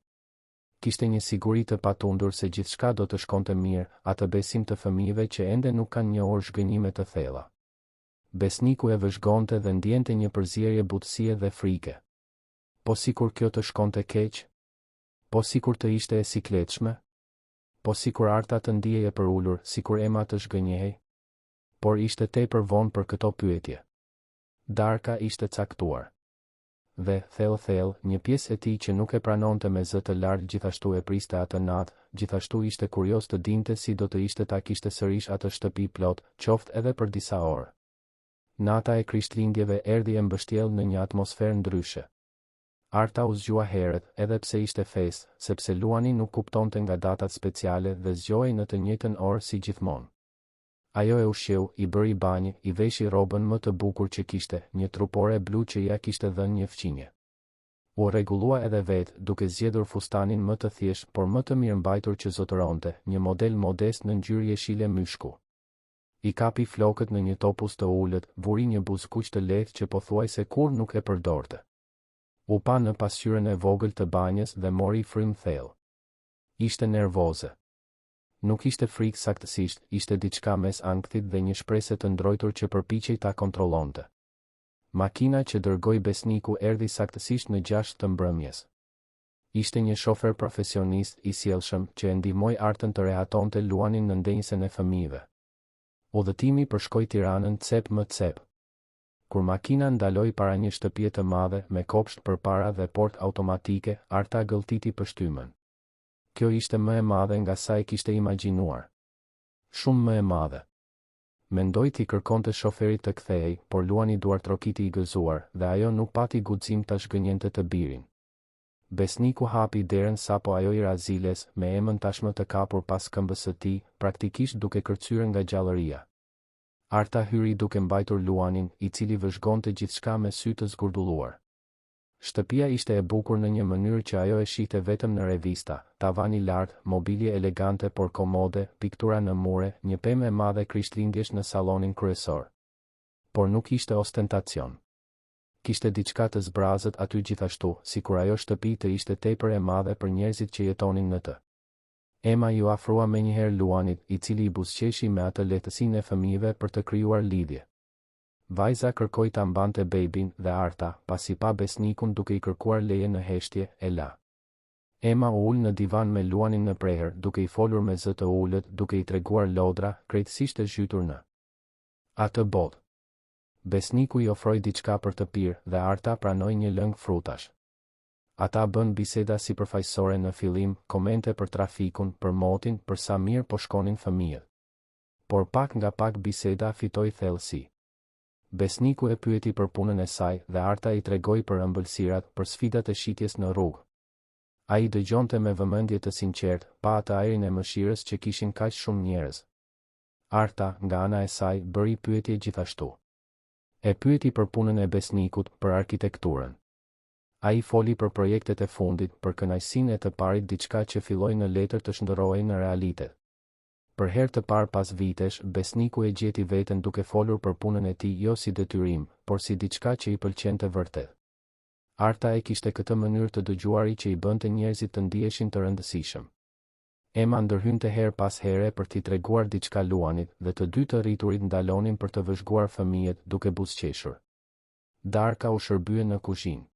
Kishte një siguri të patundur se gjithçka do të shkonte mirë, atë besim të fëmijëve që ende nuk kanë njohur zhgënjime të thella. Besniku e vëzhgonte dhe ndjente një përzierje butësie dhe frike. Po sikur kjo të shkonte keq? Po sikur të ishte e sikletshme? Po sikur Arta të ndiej e përulur, sikur Emma të zhgënjehej? Por ishte tepër vonë për këto pyetje. Darka ishte caktuar. Dhe, thellë, një pjesë e tij që nuk e pranonte me zë të lartë gjithashtu e priste atë natë, gjithashtu ishte kurioz të dinte si do të ishte ta kishte sërish atë shtëpi plot, qoftë edhe për disa orë. Nata e Krishtlindjeve erdhi e mbështjell në një atmosferë ndryshe. Arta u zgjua herët, edhe pse ishte festë, sepse Luani nuk kuptonte nga datat speciale dhe zgjohej në të njëjtën orë si gjithmonë. Ajo e ushqeu, i bëri banjë, i veshi robën më të bukur që kishte, një trupore blu që ja kishte dhënë një fqinje. U rregullua edhe vetë, duke zgjedhur fustanin më të thjeshtë, por më të mirë mbajtur që zotëronte, një model modest në ngjyrë jeshile myshku. I kapi flokët në një topuz të ulët, vuri një buzëkuq të lehtë që pothuajse kur nuk e përdorte. U pa në pasqyrën e vogël të banjës dhe mori frym thellë. Ishte nervoze. Nuk ishte frikë saktësisht, ishte diçka mes ankthit dhe një shpresë të ndrojtur që përpiqej ta kontrollonte. Makina që dërgoi besniku erdhi saktësisht në 6 të mbrëmjes. Ishte një shofer profesionist i sjellshëm që e ndihmoi Artën të rehatonte Luanin në ndenjësen e fëmijëve. Udhëtimi përshkoi Tiranën cep më cep. Kur makina ndaloi para një shtëpie të madhe me kopsht përpara dhe portë automatike, Arta gëlltiti pështymën. Kjo ishte më e madhe nga sa e kishte imagjinuar. Shumë më e madhe. Mendoi t'i kërkonte shoferit të kthehej, por Luani duartrokiti i gëzuar, dhe ajo nuk pati guxim ta zhgënjente të birin. Besniku hapi derën sapo ajo i raziles, me Emën tashmë të kapur pas këmbës së tij, praktikisht duke kërcyer nga gjallëria. Arta hyri duke mbajtur Luanin, i cili vëzhgonte gjithçka me sy të zgurdulluar. Shtëpia ishte e bukur në një mënyrë që ajo e shihte vetëm në revista, tavani lart, mobilje elegante por komode, piktura në mure, një pemë e madhe Krishtlindjesh në sallonin kryesor. Por nuk ishte ostentacion. Kishte diçka të zbrazët aty gjithashtu, sikur ajo shtëpi të ishte tepër e madhe për njerëzit që jetonin në të. Emma ju afrua menjëherë Luanit, i cili i buzëqeshi me atë lehtësinë e fëmijëve për të krijuar lidhje. Vajza kërkoi ta mbante bebin dhe Arta, pasi pa besnikun duke i kërkuar leje në heshtje, e la. Emma u ul në divan me Luanin në prehër, duke i folur me zë të ulët, duke i treguar lodra, krejtësisht e zhytur në atë botë. Besniku i ofroi diçka për të pirë dhe Arta pranoi një lëng frutash. Ata bën biseda sipërfaqësore në fillim, komente për trafikun, për motin, për sa mirë po shkonin fëmijët. Por pak nga pak biseda fitoi thellësi. Besniku e pyeti për punën e saj dhe Arta i tregoi për ëmbëlsirat, për sfidat e shitjes në rrugë. Ai dëgjonte me vëmendje të sinqertë, pa atë ajrin e mëshirës që kishin kaq shumë njerëz. Arta, nga ana e saj, bëri pyetje gjithashtu. E pyeti për punën e besnikut, për arkitekturën. Ai foli për projektet e fundit, për kënaqësinë e të parit diçka që filloi në letër të shndërrohej në realitet. Për herë të parë pas vitesh, besniku e gjeti veten duke folur për punën e tij jo si detyrim, por si diçka që i pëlqente vërtet. Arta e kishte këtë mënyrë të dëgjuari që i bënte njerëzit të ndiheshin të rëndësishëm. Emma ndërhynte herë pas here për t'i treguar diçka Luanit dhe të dy të rriturit ndalonin për të vëzhguar fëmijët duke buzëqeshur. Darka u shërbye në kuzhinë.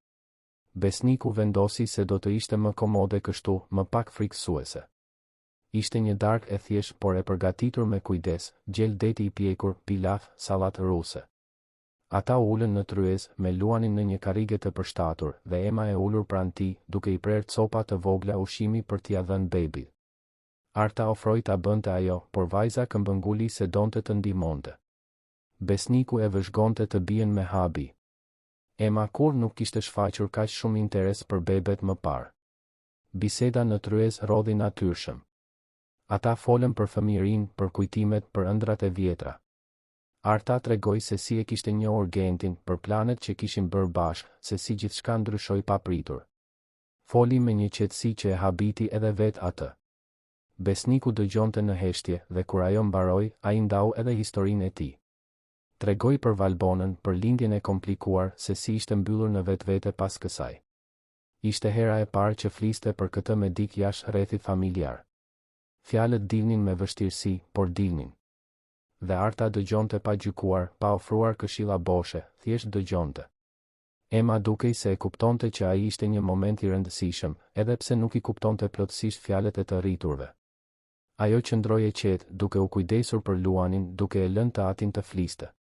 Besniku vendosi se do të ishte më komode kështu, më pak frikësuese. Ishte një darkë e thjeshtë por e përgatitur me kujdes, gjel deti i pjekur, pilaf, sallatë ruse. Ata ulën në tryez me Luanin në një karrige të përshtatur dhe Emma e ulur pranë tij, duke i prerë copa të vogla ushqimi për t'i dhënë bebit. Arta ofroi ta bënte ajo, por vajza këmbënguli se donte të ndihmonte. Besniku e vëzhgonte të bien me habi. Emma kur nuk kishte shfaqur kaq shumë interes për bebet më parë. Biseda në tryez rodhi natyrshëm. Ata folën për fëmijërinë, për kujtimet, për ëndrat e vjetra. Arta tregoi se si e kishte njohur Gentin, për planet që kishin bërë bashkë, se si gjithçka ndryshoi papritur. Foli me një qetësi që e habiti edhe vet atë. Besniku dëgjonte në heshtje dhe kur ajo mbaroi, ai ndau edhe historinë e tij. Tregoi për Valbonën, për lindjen e komplikuar, se si ishte mbyllur në vetvete pas kësaj. Ishte hera e parë që fliste për këtë me dik jashtë rrethit familjar. Fjalët dilnin me vështirësi, por dilnin. Dhe Arta dëgjonte pa gjykuar, pa ofruar këshilla boshe, thjesht dëgjonte. Emma dukej se e kuptonte që ai ishte një moment i rëndësishëm, edhe pse nuk i kuptonte plotësisht fjalët e të rriturve. Ajo qëndroi e qetë, duke u kujdesur për Luanin, duke e lënë të atin të fliste.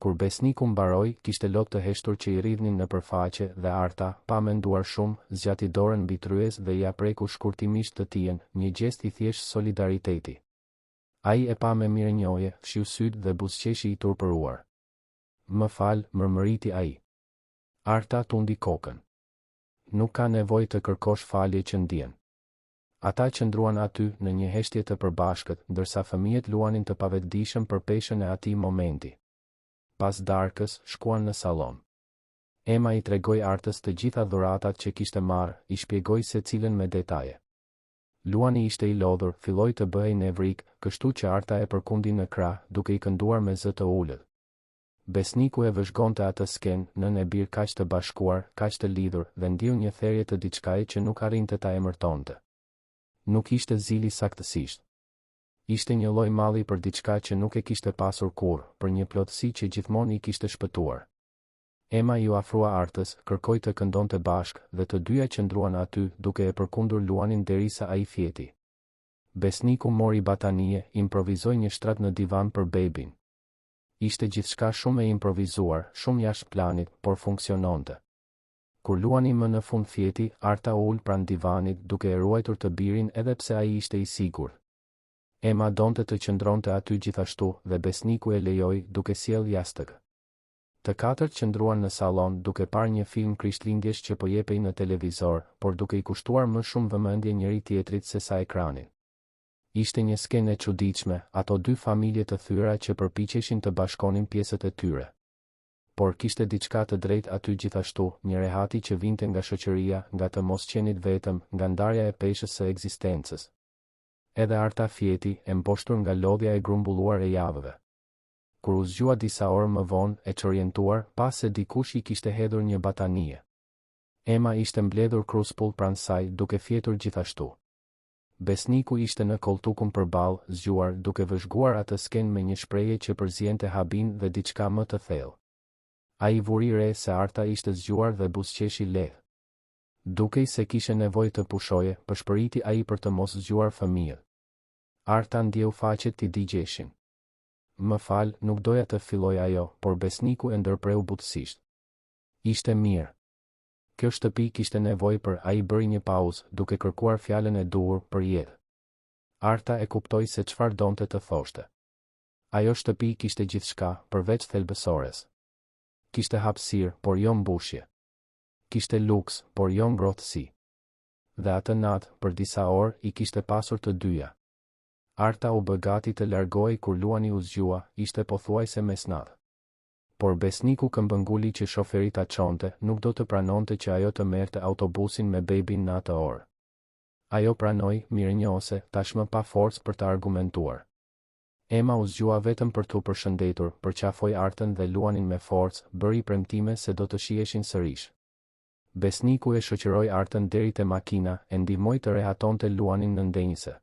Kur besniku mbaroi, kishte lot të heshtur që i rridhnin në përfaqe dhe Arta, pa menduar shumë, zgjati dorën mbi tryez dhe ia preku shkurtimisht të tijen, një gjest i thjesht solidariteti. Ai e pa me mirënjohje, fshiu syt dhe buzëqeshi i turpëruar. "Më fal", mërmëriti ai. Arta tundi kokën. "Nuk ka nevojë të kërkosh falje që ndjen." Ata qëndruan aty në një heshtje të përbashkët, ndërsa fëmijët luanin të pavetëdijshëm për peshën e atij momenti. Pas darkës, shkuan në sallon. Emma i tregoi Artës të gjitha dhuratat që kishte marrë, i shpjegoi secilën me detaje. Luani ishte i lodhur, filloi të bëhej nevrik, kështu që Arta e përkundi në krah, duke i kënduar me zë të ulët. Besniku e vëzhgonte atë skenë, nën e birë kaq të bashkuar, kaq të lidhur, dhe ndiu një therje të diçkaje që nuk arrinte ta emërtonte. Nuk ishte zili saktësisht. Ishte një lloj malli për diçka që nuk e kishte pasur kurrë, për një plotësi që gjithmonë i kishte shpëtuar. Emma ju afrua Artës, kërkoi të këndonte bashkë dhe të dyja qëndruan aty, duke e përkundur Luanin derisa ai fjeti. Besniku mori batanie, improvizoi një shtrat në divan për bebin. Ishte gjithçka shumë e improvizuar, shumë jashtë planit, por funksiononte. Kur Luani më në fund fjeti, Arta ul pranë divanit, duke e ruajtur të birin edhe pse ai ishte i sigurt. Emma donte të qëndronte aty gjithashtu dhe besniku e lejoi, duke sjell jastëk. Të katërt qëndruan në sallon duke parë një film krishtlindjesh që po jepej në televizor, por duke i kushtuar më shumë vëmendje njëri tjetrit se sa ekranit. Ishte një skenë e çuditshme, ato dy familje të thyra që përpiqeshin të bashkonin pjesët e tyre. Por kishte diçka të drejtë aty gjithashtu, një rehati që vinte nga shoqëria, nga të mosqenit vetëm, nga ndarja e peshës së ekzistencës. Edhe Arta fjeti, e mposhtur nga lodhja e grumbulluar e javëve. Kur u zgjua disa orë më vonë, e çorientuar, pas se dikush i kishte hedhur një batanie. Emma ishte mbledhur kruspull pranë saj, duke fjetur gjithashtu. Besniku ishte në koltukun përballë, zgjuar, duke vëzhguar atë sken me një shprehje që përziente habin dhe diçka më të thellë. Ai vuri re se Arta ishte zgjuar dhe buzëqeshi lehtë. Dukej se kishe nevojë të pushoje, përshpëriti ai për të mos zgjuar fëmijën. Arta ndjeu faqet t'i digjeshin. Më fal, nuk doja të filloj ajo, por besniku e ndërpreu butësisht. Ishte mirë. Kjo shtëpi kishte nevojë për ai bëri një pauzë, duke kërkuar fjalën e duhur për jetë. Arta e kuptoi se çfarë donte të thoshte. Ajo shtëpi kishte gjithçka, përveç thelbësores. Kishte hapësirë, por jo mbushje. Kishte luks, por jo ngrohtësi. Dhe atë natë, për disa orë, i kishte pasur të dyja. Arta u bë gati të largohej kur Luani u zgjua, ishte pothuajse mesnatë. Por besniku këmbënguli që shoferi ta çonte, nuk do të pranonte që ajo të merrte autobusin me bebin në atë orë. Ajo pranoi, mirënjohëse, tashmë pa forcë për të argumentuar. Ema u zgjua vetëm për t'u përshëndetur, përqafoi Artën dhe Luanin me forcë, bëri premtime se do të shiheshin sërish. Besniku e shoqëroi Artën deri te makina, e ndihmoi të rehatonte Luanin në ndenjëse.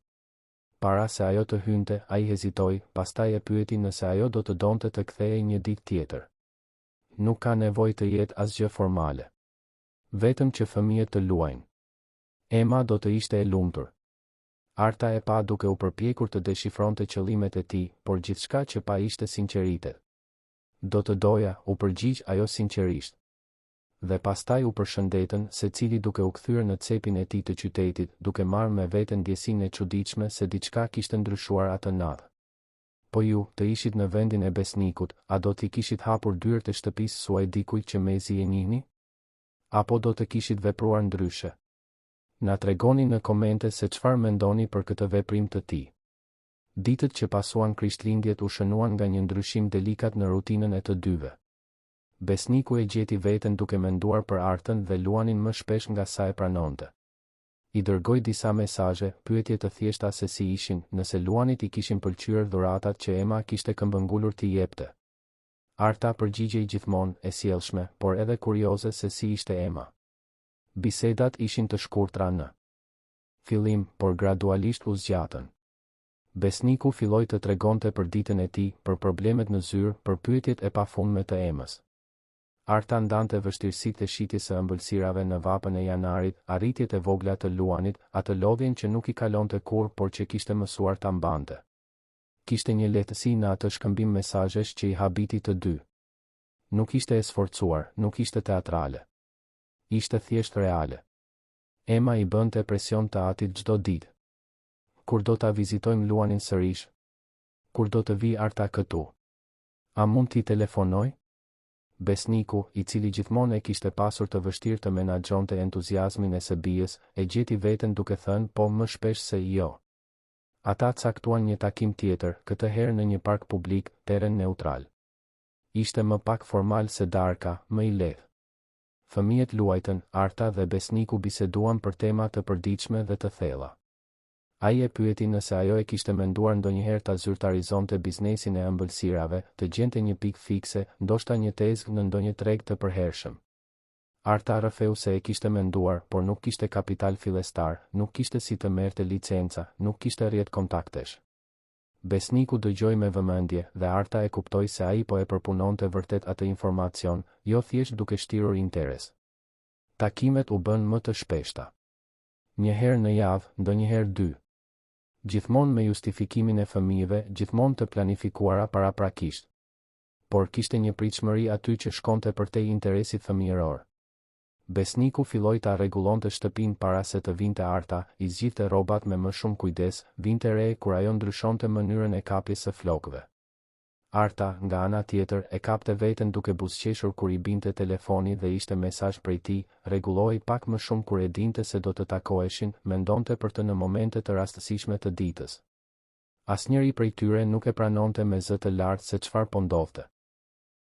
Para se ajo të hynte, ai hezitoi, pastaj e pyeti nëse ajo do të donte të kthehej një ditë tjetër. Nuk ka nevojë të jetë asgjë formale. Vetëm që fëmijët të luajnë. Ema do të ishte e lumtur. Arta e pa duke u përpjekur të deshifronte qëllimet e tij, por gjithçka që pa ishte sinqeritet. Do të doja, u përgjigj ajo sinqerisht. Dhe pastaj u përshëndetën, secili duke u kthyer në cepin e tij të qytetit, duke marrë me veten ndjesinë e çuditshme se diçka kishte ndryshuar atë natë. Po ju, të ishit në vendin e besnikut, a do t'i kishit hapur dyert e shtëpisë suaj dikujt që mezi e njihni? Apo do të kishit vepruar ndryshe? Na tregoni në komente se çfarë mendoni për këtë veprim të tij. Ditët që pasuan Krishtlindjet u shënuan nga një ndryshim delikat në rutinën e të dyve. Besniku e gjeti veten duke menduar për Artën dhe Luanin më shpesh nga sa e pranonte. I dërgoi disa mesazhe, pyetje të thjeshta se si ishin, nëse Luanit i kishin pëlqyer dhuratat që Ema kishte këmbëngulur t'i jepte. Arta përgjigjej gjithmonë, e sjellshme, por edhe kurioze se si ishte Ema. Bisedat ishin të shkurtra në fillim, por gradualisht u zgjatën. Besniku filloi të tregonte për ditën e tij, për problemet në zyrë, për pyetjet e pafundme të Emës. Arta ndante vështirësitë e shitjes së ëmbëlsirave në vapën e janarit, arritjet e vogla të Luanit, atë lodhjen që nuk i kalonte kurrë por që kishte mësuar ta mbante. Kishte një lehtësi në atë shkëmbim mesazhesh që i habiti të dy. Nuk ishte e sforcuar, nuk ishte teatrale. Ishte thjesht reale. Ema i bënte presion të atit çdo ditë. Kur do ta vizitojmë Luanin sërish? Kur do të vi Arta këtu? A mund t'i telefonoj? Besniku, i cili gjithmonë e kishte pasur të vështirë të menaxhonte entuziazmin e së bijës, e gjeti veten duke thënë po më shpesh se jo. Ata caktuan një takim tjetër, këtë herë në një park publik, teren neutral. Ishte më pak formal se darka, më i lehtë. Fëmijët luajtën, Arta dhe besniku biseduan për tema të përditshme dhe të thella. Ai e pyeti nëse ajo e kishte menduar ndonjëherë ta zyrtarizonte biznesin e ëmbëlsirave, të gjente një pikë fikse, ndoshta një tezgë në ndonjë treg të përhershëm. Arta rrëfeu se e kishte menduar, por nuk kishte kapital fillestar, nuk kishte si të merrte licenca, nuk kishte rrjet kontaktesh. Besniku dëgjoi me vëmendje dhe Arta e kuptoi se ai po e përpunonte vërtet atë informacion, jo thjesht duke shtirur interes. Takimet u bën më të shpeshta. Një herë në javë, ndonjëherë dy. Gjithmonë me justifikimin e fëmijëve, gjithmonë të planifikuara paraprakisht. Por kishte një pritshmëri aty që shkonte përtej interesit fëmijëror. Besniku filloi ta rregullonte shtëpinë para se të vinte Arta, i zgjidhte rrobat me më shumë kujdes, vinte re kur ajo ndryshonte mënyrën e kapjes së flokëve. Arta, nga ana tjetër, e kapte veten duke buzëqeshur kur i binte telefoni dhe ishte mesazh prej tij, rregullohej pak më shumë kur e dinte se do të takoheshin, mendonte për të në momente të rastësishme të ditës. Asnjëri prej tyre nuk e pranonte me zë të lartë se çfarë po ndodhte.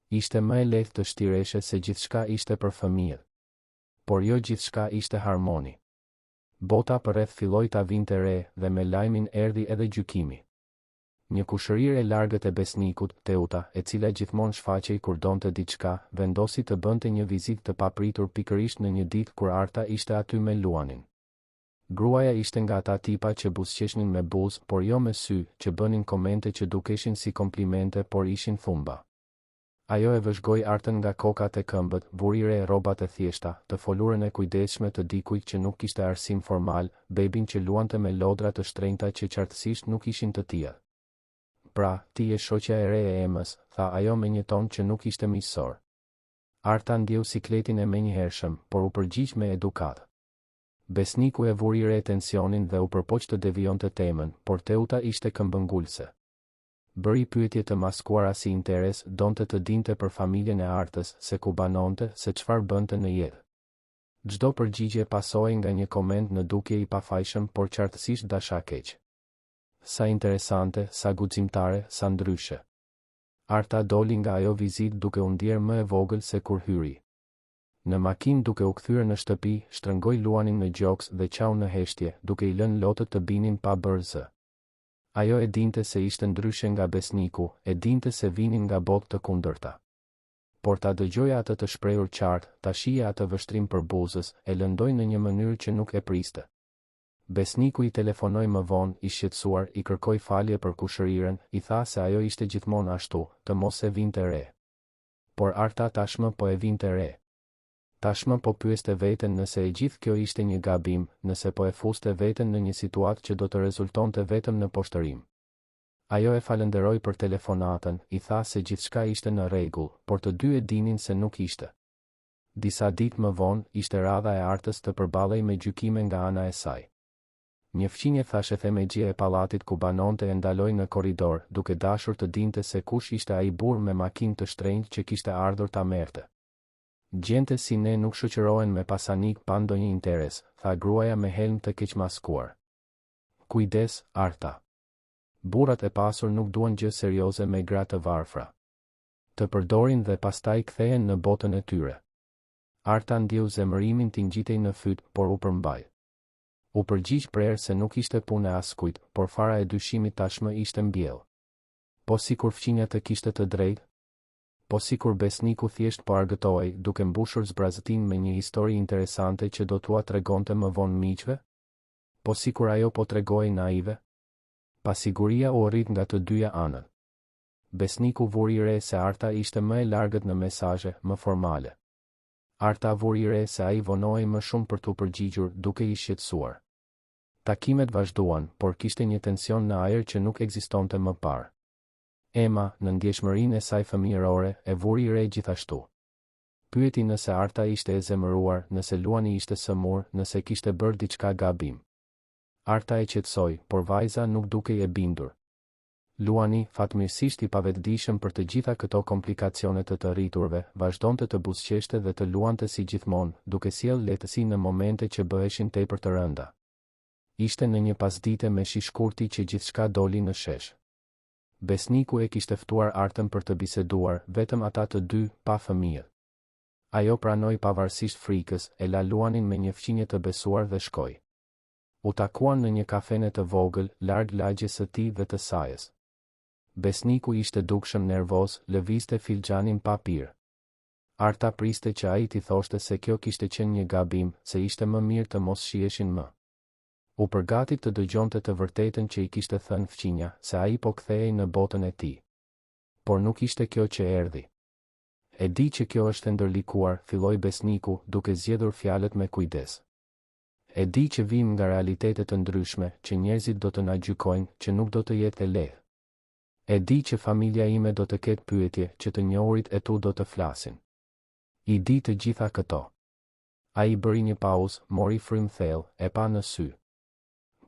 Ishte më e lehtë të shtireshe se gjithçka ishte për fëmijët. Por jo gjithçka ishte harmoni. Bota përreth filloi ta vinte re dhe me lajmin erdhi edhe gjykimi. Një kushërir e largët e besnikut, Teuta, e cila gjithmonë shfaqej kur donte diçka, vendosi të bënte një vizitë të papritur pikërisht në një ditë kur Arta ishte aty me Luanin. Gruaja ishte nga ata tipa që buzëqeshnin me buzë, por jo me sy, që bënin komente që dukeshin si komplimente, por ishin thumba. Ajo e vëzhgoi artën nga kokat e këmbët, burire e rrobat e thjeshta, të folurën e kujdesshme të dikujt që nuk kishte arsim formal, bebin që luante me lodra të shtrenjta që qartësisht nuk ishin të tija. Pra, ti je shoqja e re e Emës, tha ajo me një ton që nuk ishte miqësor. Arta ndjeu sikletin e menjëhershëm, por u përgjigj me edukat. Besniku e vuri re tensionin dhe u përpoq të devionte temën, por Teuta ishte këmbëngulse. Bëri pyetje të maskuara si interes, donte të dinte për familjen e Artës, se ku banonte, se çfarë bënte në jetë. Çdo përgjigje pasoi nga një koment në dukje i pafajshëm, por qartësisht dashakeq. Sa interesante, sa guximtare, sa ndryshe. Arta doli nga ajo vizitë duke u ndier më e vogël se kur hyri. Në makinë duke u kthyer në shtëpi, shtrëngoi Luanin në gjoks dhe qau në heshtje, duke i lënë lotët të binin pa bërë zë. Ajo e dinte se ishte ndryshe nga Besniku, e dinte se vinin nga botë të kundërta. Por ta dëgjoja atë të shprehur qartë, ta shija atë vështrim për buzës, e lëndoi në një mënyrë që nuk e priste. Besniku i telefonoi më vonë, i shqetësuar, i kërkoi falje për kushërirën, i tha se ajo ishte gjithmonë ashtu, të mos e vinte re. Por Arta tashmë po e vinte re. Tashmë po pyeste veten nëse e gjithë kjo ishte një gabim, nëse po e fuste veten në një situatë që do të rezultonte vetëm në poshtërim. Ajo e falenderoi për telefonatën, i tha se gjithçka ishte në rregull, por të dy e dinin se nuk ishte. Disa ditë më vonë, ishte radha e Artës të përballej me gjykime nga ana e saj. Një fqinje thashe themegje e pallatit ku banonte e ndaloi në korridor, duke dashur të dinte se kush ishte ai burr me makinë të shtrenjtë që kishte ardhur ta merrte. Gjente si ne nuk shoqërohen me pasanik pa ndonjë interes, tha gruaja me helm të keqmaskuar. Kujdes, Arta. Burrat e pasur nuk duan gjë serioze me gra të varfra. Të përdorin dhe pastaj kthehen në botën e tyre. Arta ndjeu zemërimin t'i ngjitej në fyt, por u përmbaj. U përgjigj prerë se nuk ishte punë e askujt, por fara e dyshimit tashmë ishte mbjell. Po sikur fqinja të kishte të drejtë, po sikur Besniku thjesht po argëtohej, duke mbushur zbrazëtin me një histori interesante që do t'ua tregonte më vonë miqve? Po sikur ajo po tregoi naive? Pasiguria u rrit nga të dyja anët. Besniku vuri re se Arta ishte më e largët në mesazhe, më formale. Arta vuri re se ai vonohej më shumë për t'u përgjigjur, duke i shqetësuar. Takimet vazhduan, por kishte një tension në ajër që nuk ekzistonte më parë. Ema, në ndjeshmërinë e saj fëmijërore, e vuri re gjithashtu. Pyeti nëse Arta ishte e zemëruar, nëse Luani ishte sëmur, nëse kishte bërë diçka gabim. Arta e qetësoi, por vajza nuk dukej e bindur. Luani, fatmirësisht i pavetëdijshëm për të gjitha këto komplikacione të rriturve, vazhdonte të buzëqeshte dhe të luante si gjithmonë, duke sjellë lehtësi në momente që bëheshin tepër të rënda. Ishte në një pasdite me shi shkurti që gjithçka doli në shesh. Besniku e kishte ftuar Artën për të biseduar, vetëm ata të dy, pa fëmijë. Ajo pranoi pavarësisht frikës, e la Luanin me një fqinje të besuar dhe shkoi. U takuan në një kafene të vogël, larg lagjes së tij dhe të sajës. Besniku ishte dukshëm nervoz, lëvizte filxhanin pa pirë. Arta priste që ai t'i thoshte se kjo kishte qenë një gabim, se ishte më mirë të mos shiheshin më. U përgatit të dëgjonte të vërtetën që i kishte thënë fqinja, se ai po kthehej në botën e tij. Por nuk ishte kjo që erdhi. E di që kjo është e ndërlikuar, filloi Besniku, duke zgjedhur fjalët me kujdes. E di që vim nga realitete të ndryshme, që njerëzit do të na gjykojnë, që nuk do të jetë e lehtë. E di që familja ime do të ketë pyetje, që të njohurit e tu do të flasin. I di të gjitha këto. Ai bëri një pauzë, mori frym thellë, e pa në sy.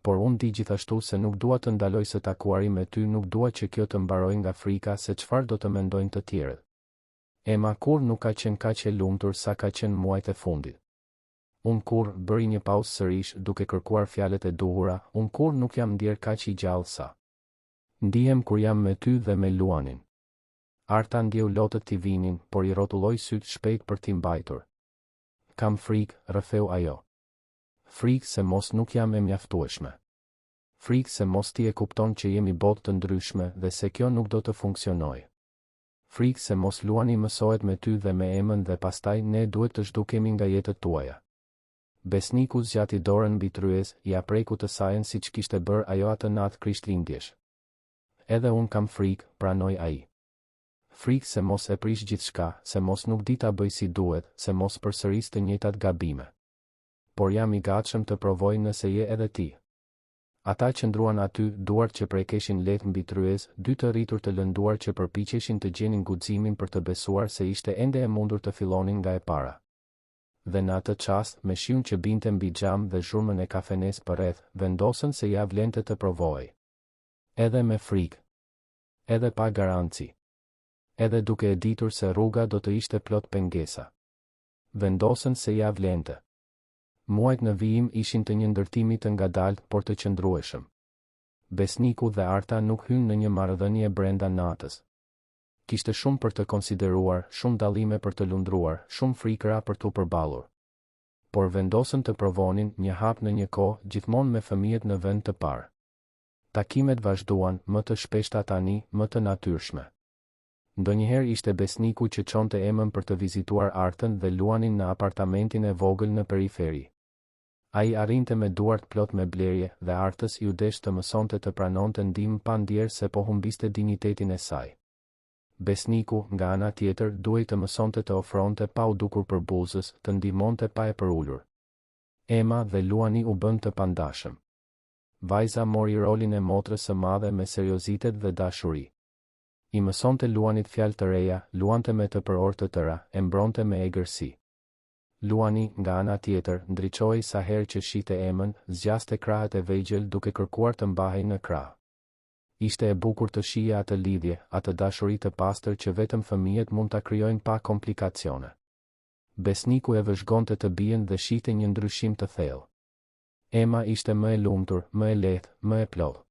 Por unë di gjithashtu se nuk dua të ndaloj së takuari me ty, nuk dua që kjo të mbaroj nga frika se çfarë do të mendojnë të tjerët. Ema kur nuk ka qenë kaq e lumtur sa ka qenë muajt e fundit. Unë kur, bëri një pauzë sërish, duke kërkuar fjalët e duhura, unë kur nuk jam ndier kaq i gjallë sa. Ndihem kur jam me ty dhe me Luanin. Arta ndjeu lotët t'i vinin, por i rrotulloi syt shpejt për t'i mbajtur. Kam frikë, rrëfeu ajo. Frikë se mos nuk jam e mjaftueshme. Frikë se mos ti e kupton që jemi botë të ndryshme dhe se kjo nuk do të funksionojë. Frikë se mos Luani mësohet me ty dhe me Emën dhe pastaj ne duhet të zhdukemi nga jetët tuaja. Besniku zgjati dorën mbi tryez, ja preku të sajën siç kishte bërë ajo atë natë Krishtlindjesh. Edhe unë kam frikë, pranoi ai. Frikë se mos e prish gjithçka, se mos nuk di ta bëj si duhet, se mos përsëris të njëjtat gabime. Por jam i gatshëm të provoj nëse je edhe ti. Ata që ndruan aty, duart që prekeshin lehtë mbi tryez, dy të rritur të lënduar që përpiqeshin të gjenin guximin për të besuar se ishte ende e mundur të fillonin nga e para. Dhe në atë çast, me shiun që binte mbi xham dhe zhurmën e kafenes përreth, vendosën se ja vlente të provojë. Edhe me frikë. Edhe pa garanci. Edhe duke e ditur se rruga do të ishte plot pengesa. Vendosën se ja vlente. Muajt në vijim ishin të një ndërtimi të ngadalt, por të qëndrueshëm. Besniku dhe Arta nuk hynë në një marrëdhënie brenda natës. Kishte shumë për të konsideruar, shumë dallime për të lundruar, shumë frikëra për t'u përballur. Por vendosën të provonin një hap në një kohë, gjithmonë me fëmijët në vend të parë. Takimet vazhduan, më të shpeshta tani, më të natyrshme. Ndonjëherë ishte Besniku që çonte emën për të vizituar Artën dhe luanin në apartamentin e vogël në periferi. Ai arrinte me duart plot me blerje dhe Artës iu desh të mësonte të pranonte ndihmë pa ndjerë se po humbiste dinjitetin e saj. Besniku, nga ana tjetër, duhej të mësonte të ofronte pa u dukur përbuzës, të ndihmonte pa e përulur. Ema dhe Luani u bën të pandashëm. Vajza mori rolin e motrës së madhe me seriozitet dhe dashuri. I mësonte Luanit fjalë të reja, luante me të për orë të tëra, e mbronte me egërsi. Luani, nga ana tjetër, ndriçoi sa herë që shite Emën, zgjaste krahët e vegjël duke kërkuar të mbahej në krah. Ishte e bukur të shije atë lidhje, atë dashuri të pastër që vetëm fëmijët mund ta krijojnë pa komplikacione. Besniku e vëzhgonte të bien dhe shihte një ndryshim të thellë. Ema ishte më e lumtur, më e lehtë, më e plotë.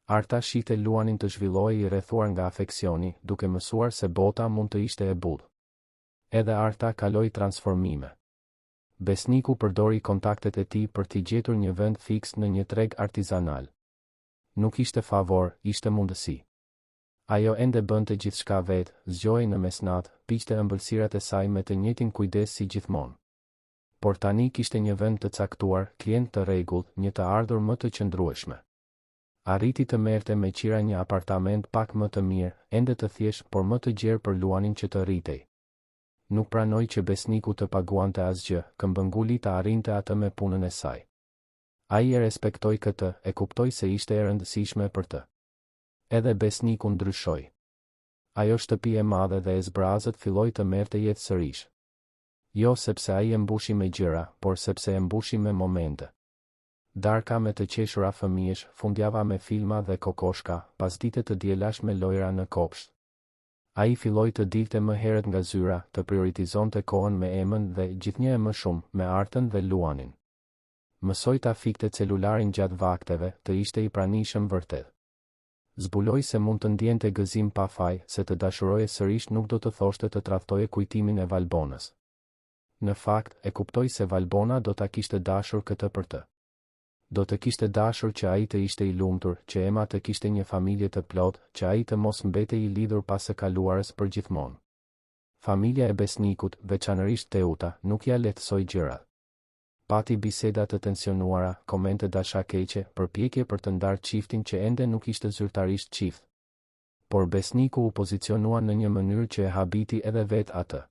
Arta shihte Luanin të zhvillohej i rrethuar nga afeksioni, duke mësuar se bota mund të ishte e butë. Edhe Arta kaloi transformime. Besniku përdori kontaktet e tij për t'i gjetur një vend fiks në një treg artizanal. Nuk ishte favor, ishte mundësi. Ajo ende bënte gjithçka vetë, zgjohej në mesnatë, piqte ëmbëlsirat e saj me të njëjtin kujdes si gjithmonë. Por tani kishte një vend të caktuar, klient të rregullt, një të ardhur më të qëndrueshme. Arriti të merrte me qira një apartament pak më të mirë, ende të thjeshtë, por më të gjerë për Luanin që të rritej. Nuk pranoi që Besniku të paguante asgjë, këmbënguli të arrinte atë me punën e saj. Ai e respektoi këtë, e kuptoi se ishte e rëndësishme për të. Edhe Besniku ndryshoi. Ajo shtëpi e madhe dhe e zbrazët filloi të merrte jetë sërish. Jo sepse ai e mbushi me gjëra, por sepse e mbushi me momente. Darka me të qeshura fëmijësh, fundjava me filma dhe kokoshka, pasdite të dielash me lojra në kopsht. Ai filloi të dilte më herët nga zyra, të prioritizonte kohën me Emën dhe gjithnjë e më shumë me Artën dhe Luanin. Mësoi ta fikte celularin gjatë vakteve, të ishte i pranishëm vërtet. Zbuloi se mund të ndjente gëzim pa faj, se të dashuroje sërish nuk do të thoshte të tradhtoje kujtimin e Valbonës. Në fakt, e kuptoi se Valbona do ta kishte dashur këtë për të. Do të kishte dashur që ai të ishte i lumtur, që Ema të kishte një familje të plotë, që ai të mos mbetej i lidhur pas së kaluarës për gjithmonë. Familja e Besnikut, veçanërisht Teuta, nuk ja lehtësoi gjërat. Pati biseda të tensionuara, komente dashakeqe, përpjekje për të ndarë çiftin që ende nuk ishte zyrtarisht çift. Por Besniku u pozicionua në një mënyrë që e habiti edhe vetë atë.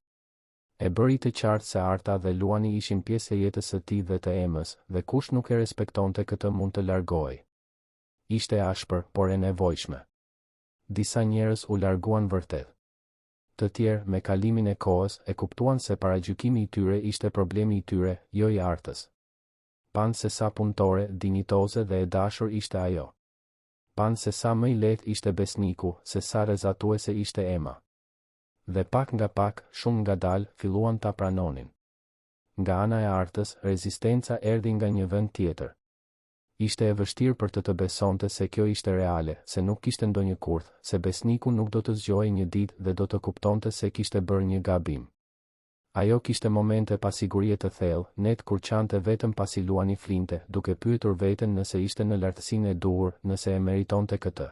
E bëri të qartë se Arta dhe Luani ishin pjesë e jetës së tij dhe të Emës, dhe kush nuk e respektonte këtë mund të largohej. Ishte ashpër, por e nevojshme. Disa njerëz u larguan vërtet. Të tjerë, me kalimin e kohës, e kuptuan se paragjykimi i tyre ishte problemi i tyre, jo i Artës. Pan se sa punëtore, dinjitoze dhe e dashur ishte ajo. Pan se sa më i lehtë ishte Besniku, se sa rrezatuese ishte Ema. Dhe pak nga pak, shumë ngadalë, filluan ta pranonin. Nga ana e Artës, rezistenca erdhi nga një vend tjetër. Ishte e vështirë për të besonte se kjo ishte reale, se nuk kishte ndonjë kurth, se Besniku nuk do të zgjohej një ditë dhe do të kuptonte se kishte bërë një gabim. Ajo kishte momente pasigurie të thellë, net kur qante vetëm pasi Luani flinte, duke pyetur veten nëse ishte në lartësinë e duhur, nëse e meritonte këtë.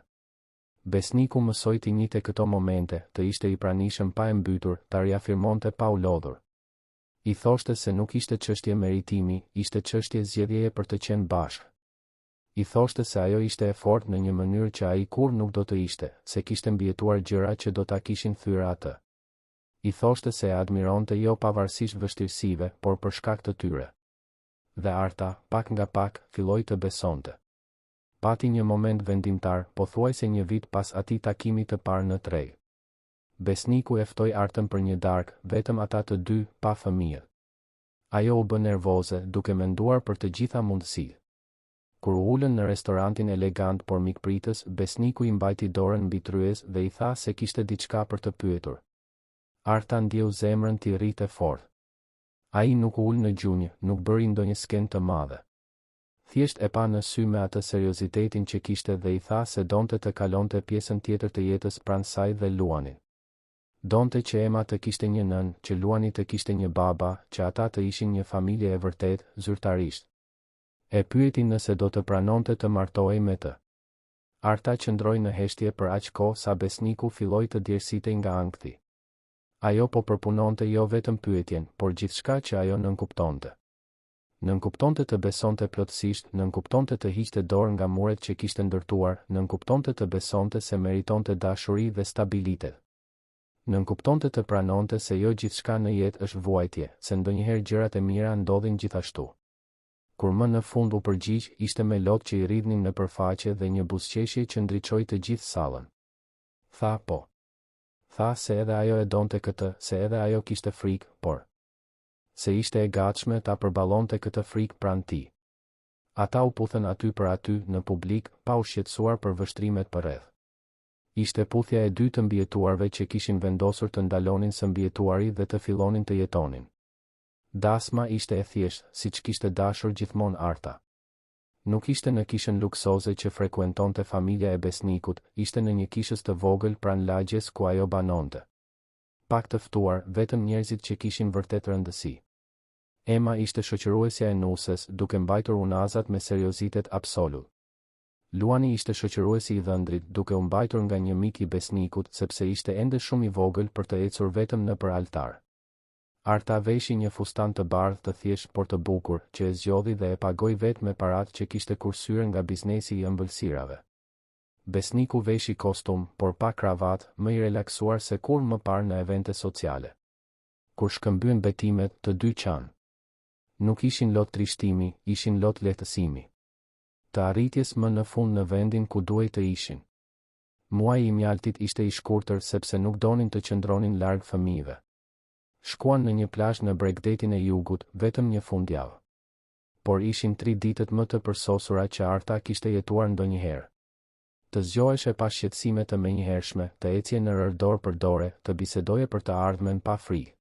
Besniku mësoi të njihte këto momente, të ishte i pranishëm pa e mbytur, ta riafirmonte pa u lodhur. I thoshte se nuk ishte çështje meritimi, ishte çështje zgjedhjeje për të qenë bashkë. I thoshte se ajo ishte e fortë në një mënyrë që ai kur nuk do të ishte, se kishte mbijetuar gjëra që do ta kishin thyer atë. I thoshte se e admironte jo pavarësisht vështirësive, por për shkak të tyre. Dhe Arta, pak nga pak, filloi të besonte. Pati një moment vendimtar, pothuajse një vit pas atij takimi të parë në tregë. Besniku e ftoi Artën për një darkë, vetëm ata të dy, pa fëmijë. Ajo u bë nervoze, duke menduar për të gjitha mundësitë. Kur u ulën në restorantin elegant por mikpritës, besniku I mbajti dorën mbi tryez dhe I tha se kishte diçka për të pyetur. Arta ndjeu zemrën t'i rritë fort. Ai nuk u ul në gjunjë, nuk bëri ndonjë skenë të madhe. Thjesht e pa në sy me atë seriozitetin që kishte dhe I tha se donte të kalonte pjesën tjetër të jetës pranë saj dhe Luanit. Donte që Emma të kishte një nën, që Luani të kishte një baba, që ata të ishin një familje e vërtet, zyrtarisht. E pyeti nëse do të pranonte të martohej me të. Arta qëndroi në heshtje për aq kohë sa besniku filloi të djersitej nga ankthi. Ajo po përpunonte jo vetëm pyetjen, por gjithçka që ajo nënkuptonte. Nënkuptonte të besonte plotësisht, nënkuptonte të hiqte dorë nga muret që kishte ndërtuar, nënkuptonte të besonte se meritonte dashuri dhe stabilitet. Nënkuptonte të pranonte se jo gjithçka në jetë është vuajtje, se ndonjëherë gjërat e mira ndodhin gjithashtu. Kur më në fund u përgjigj, ishte me lot që I rridhnin në përfaqe dhe një buzëqeshje që ndriçoi të gjithë sallën. Tha po. Tha se edhe ajo e donte këtë, se edhe ajo kishte frikë, por se ishte e gatshme ta përballonte këtë frikë pranë tij. Ata u puthën aty për aty në publik, pa u shqetësuar për vështrimet përreth. Ishte puthja e dytë të mbijetuarve që kishin vendosur të ndalonin së mbijetuari dhe të fillonin të jetonin. Dasma ishte e thjeshtë, siç kishte dashur gjithmonë Arta. Nuk ishte në kishën luksoze që frekuentonte familja e besnikut, ishte në një kishës të vogël pranë lagjes ku ajo banonte. Pak të ftuar, vetëm njerëzit që kishin vërtet rëndësi. Emma ishte shoqëruesja e nusës, duke mbajtur unazat me seriozitet absolut. Luani ishte shoqëruesi I dhëndrit, duke u mbajtur nga një mik I besnikut, sepse ishte ende shumë I vogël për të ecur vetëm nëpër altar. Arta veshi një fustan të bardhë të thjesht por të bukur, që e zgjodhi dhe e pagoi vetë me paratë që kishte kursyer nga biznesi I ëmbëlsirave. Besniku veshi kostum, por pa kravat, më I relaksuar se kur më parë në evente sociale. Kur shkëmbyen betimet, të dy qanë. Nuk ishin lot trishtimi, ishin lot lehtësimi. Të arritjes më në fund në vendin ku duhej të ishin. Muaji I mjaltit ishte I shkurtër sepse nuk donin të qëndronin larg fëmijëve. Shkuan në një plazh në Bregdetin e Jugut, vetëm një fundjavë. Por ishin 3 ditët më të përsosura që Arta kishte jetuar ndonjëherë. Të zgjoheshe pa shqetësime të menjëhershme, të ecje në rër dorë për dore, të bisedoje për të ardhmen pa frikë.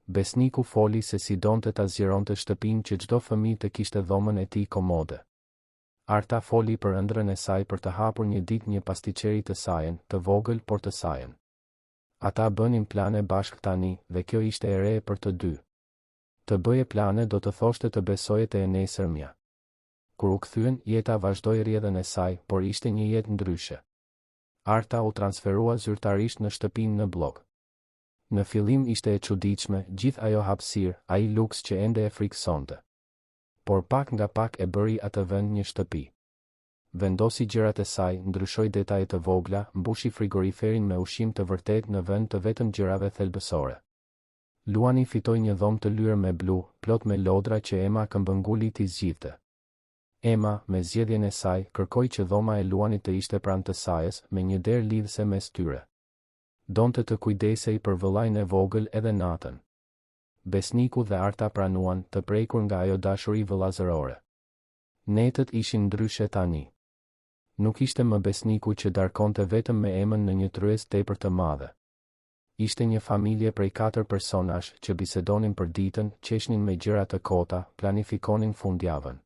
Besniku foli se si donte ta zgjeronte shtëpinë që çdo fëmijë të kishte dhomën e tij komode. Arta foli për ëndrrën e saj për të hapur një ditë një pastiqeri të sajen, të vogël por të sajen. Ata bënin plane bashkë tani, dhe kjo ishte e re për të dy. Të bëje plane do të thoshte të besoje te e nesërmja. Kur u kthyen, jeta vazhdoi rrjedhën e saj, por ishte një jetë ndryshe. Arta u transferua zyrtarisht në shtëpinë në blok. Në fillim ishte e çuditshme, gjithë ajo hapësirë, ai luks që ende e frikësonte. Por pak nga pak e bëri atë vend një shtëpi. Vendosi gjërat e saj, ndryshoi detaje të vogla, mbushi frigoriferin me ushqim të vërtet në vend të vetëm gjërave thelbësore. Luani fitoi një dhomë të lyrë me blu, plot me lodra që Emma këmbënguli t'i zgjidhte. Emma, me zgjedhjen e saj, kërkoi që dhoma e Luanit të ishte pranë të sajës, me një derë lidhëse mes tyre. Donte të kujdesej për vëllain e vogël edhe natën. Besniku dhe Arta pranuan, të prekur nga ajo dashuri vëllazërore. Netët ishin ndryshe tani. Nuk ishte më besniku që darkonte vetëm me Emën në një tryez tepër të madhe. Ishte një familje prej 4 personash që bisedonin për ditën, qeshnin me gjëra të kota, planifikonin fundjavën.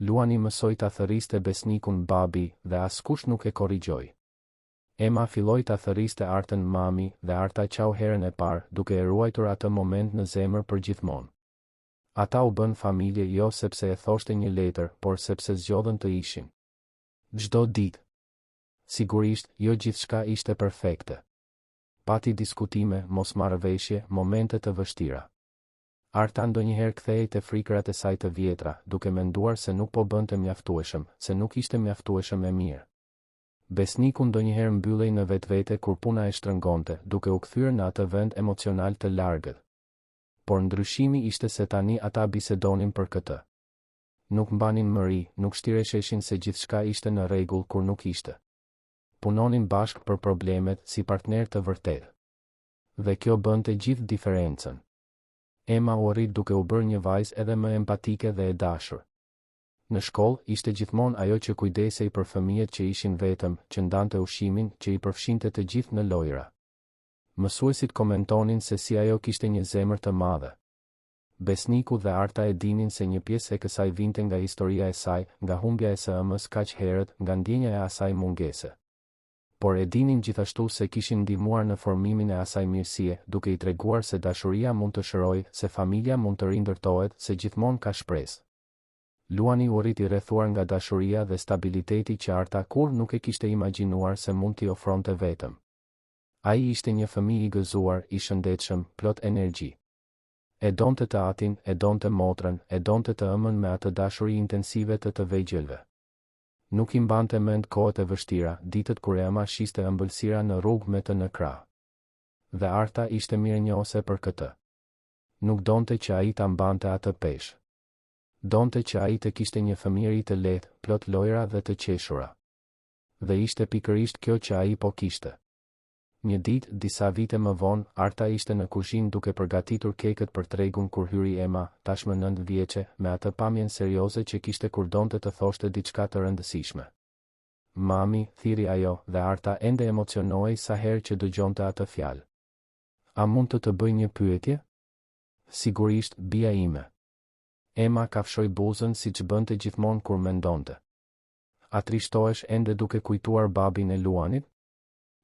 Luani mësoi ta thërriste besnikun babi dhe askush nuk e korrigjoi. Emma filloi ta thërriste Artën mami dhe Arta qau herën e parë, duke e ruajtur atë moment në zemër për gjithmonë. Ata u bën familje jo sepse e thoshte një letër, por sepse zgjodhen të ishin. Çdo ditë. Sigurisht, jo gjithçka ishte perfekte. Pati diskutime, mosmarrëveshje, momente të vështira. Arta ndonjëherë kthehej te frikërat e saj të vjetra, duke menduar se nuk po bënte mjaftueshëm, se nuk ishte mjaftueshëm e mirë. Besniku ndonjëherë mbyllej në vetvete kur puna e shtrëngonte, duke u kthyer në atë vend emocional të largët. Por ndryshimi ishte se tani ata bisedonin për këtë. Nuk mbanin mëri, nuk shtiresheshin se gjithçka ishte në rregull kur nuk ishte. Punonin bashkë për problemet si partner të vërtetë. Dhe kjo bënte gjithë diferencën. Emma u arrit duke u bërë një vajzë edhe më empatike dhe e dashur. Në shkollë ishte gjithmonë ajo që kujdesej për fëmijët që ishin vetëm, që ndante ushqimin, që i përfshinte të gjithë në lojra. Mësuesit komentonin se si ajo kishte një zemër të madhe. Besniku dhe Arta e dinin se një pjesë e kësaj vinte nga historia e saj, nga humbja e së ëmës kaq herët, nga ndjenja e asaj mungese. Por e dinin gjithashtu se kishin ndihmuar në formimin e asaj mirësie, duke i treguar se dashuria mund të shërojë, se familja mund të rindërtohet, se gjithmonë ka shpresë. Luani u rriti rrethuar nga dashuria dhe stabiliteti që Arta kur nuk e kishte imagjinuar se mund t'i ofronte vetëm. Ai ishte një fëmijë i gëzuar, i shëndetshëm, plot energji. E donte të atin, e donte motrën, e donte të ëmën me atë dashuri intensive të vegjëlve. Nuk i mbante mend kohët e vështira, ditët kur ema shiste ëmbëlsira në rrugë me të në krah. Dhe Arta ishte mirënjohëse për këtë. Nuk donte që ai ta mbante atë peshë. Donte që ai të kishte një fëmijëri të lehtë, plot lojra dhe të qeshura. Dhe ishte pikërisht kjo që ai po kishte. Një ditë, disa vite më vonë, Arta ishte në kuzhinë duke përgatitur kekët për tregun kur hyri Emma, tashmë 9 vjeçe, me atë pamjen serioze që kishte kur donte të thoshte diçka të rëndësishme. Mami, thiri ajo, dhe Arta ende emocionohej sa herë që dëgjonte atë fjalë. A mund të bëj një pyetje? Sigurisht, bija ime. Emma kafshoi buzën siç bënte gjithmonë kur mendonte. A trishtohesh ende duke kujtuar babin e Luanit?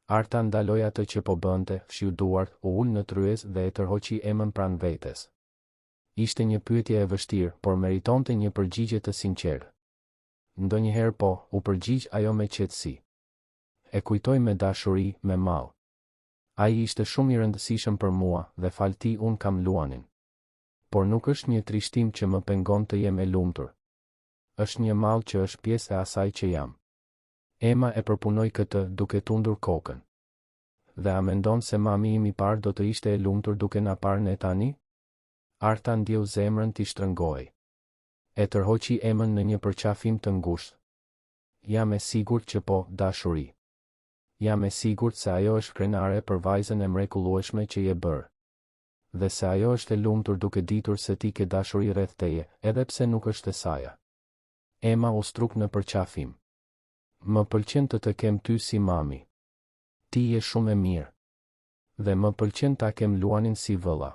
Arta ndaloi atë që po bënte, fshiu duart, u ul në tryez dhe e tërhoqi Emën pranë vetes. Ishte një pyetje e vështirë, por meritonte një përgjigje të sinqertë. Ndonjëherë po, u përgjigj ajo me qetësi. E kujtoj me dashuri, me mall. Ai ishte shumë i rëndësishëm për mua dhe falti un kam Luanin. Por nuk është një trishtim që më pengon të jem e lumtur. Është një mall që është pjesë e asaj që jam. Emma e përpunoi këtë duke tundur kokën. Dhe a mendon se mami im i parë do të ishte e lumtur duke na parë ne tani? Arta ndjeu zemrën t'i shtrëngohej. E tërhoqi Emën në një përqafim të ngushtë. Jam e sigurt që po, dashuri. Jam e sigurt se ajo është krenare për vajzën e mrekullueshme që je bërë. Dhe se ajo është e lumtur duke ditur se ti ke dashuri rreth teje, edhe pse nuk është e saja. Emma u struk në përqafim. Më pëlqen të kem ty si mami. Ti je shumë e mirë. Dhe më pëlqen ta kem Luanin si vëlla.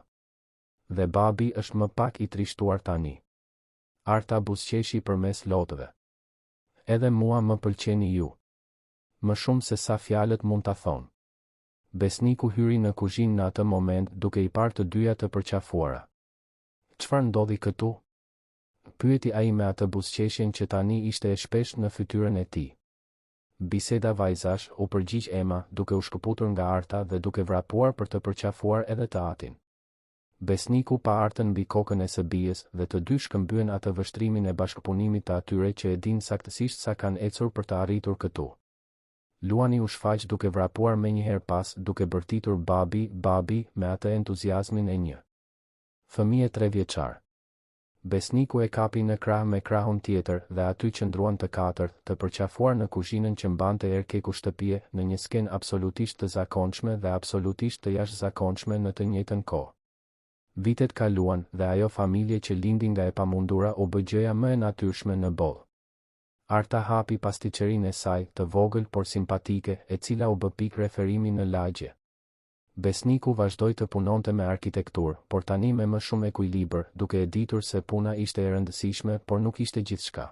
Dhe babi është më pak i trishtuar tani. Arta buzëqeshi përmes lotëve. Edhe mua më pëlqeni ju. Më shumë se sa fjalët mund ta thonë. Besniku hyri në kuzhinë në atë moment duke i parë të dyja të përqafuara. Çfarë ndodhi këtu? Pyeti ai me atë buzëqeshjen që tani ishte e shpesh në fytyrën e tij. Biseda vajzash, u përgjigj Emma, duke u shkëputur nga Arta dhe duke vrapuar për të përqafuar edhe të atin. Besniku pa Artën mbi kokën e së bijës dhe të dy shkëmbyen atë vështrimin e bashkëpunimit të atyre që e din saktësisht sa kanë ecur për të arritur këtu. Luani u shfaq duke vrapuar menjëherë pas, duke bërtitur babi me atë entuziazmin e një fëmijë 3 vjeçar. Besniku e kapi në krah me krahun tjetër dhe aty qëndruan të katërt, të përqafuar në kuzhinën që mbante erkeku shtëpie, në një skenë absolutisht të zakonshme dhe absolutisht të jashtëzakonshme në të njëjtën kohë. Vitet kaluan dhe ajo familje që lindi nga e pamundura u bë gjëja më e natyrshme në botë. Arta hapi pastiqerinë e saj, të vogël por simpatike, e cila u bë pikë referimi në lagje. Besniku vazhdoi të punonte me arkitekturë, por tani me më shumë ekuilibër, duke e ditur se puna ishte e rëndësishme, por nuk ishte gjithçka.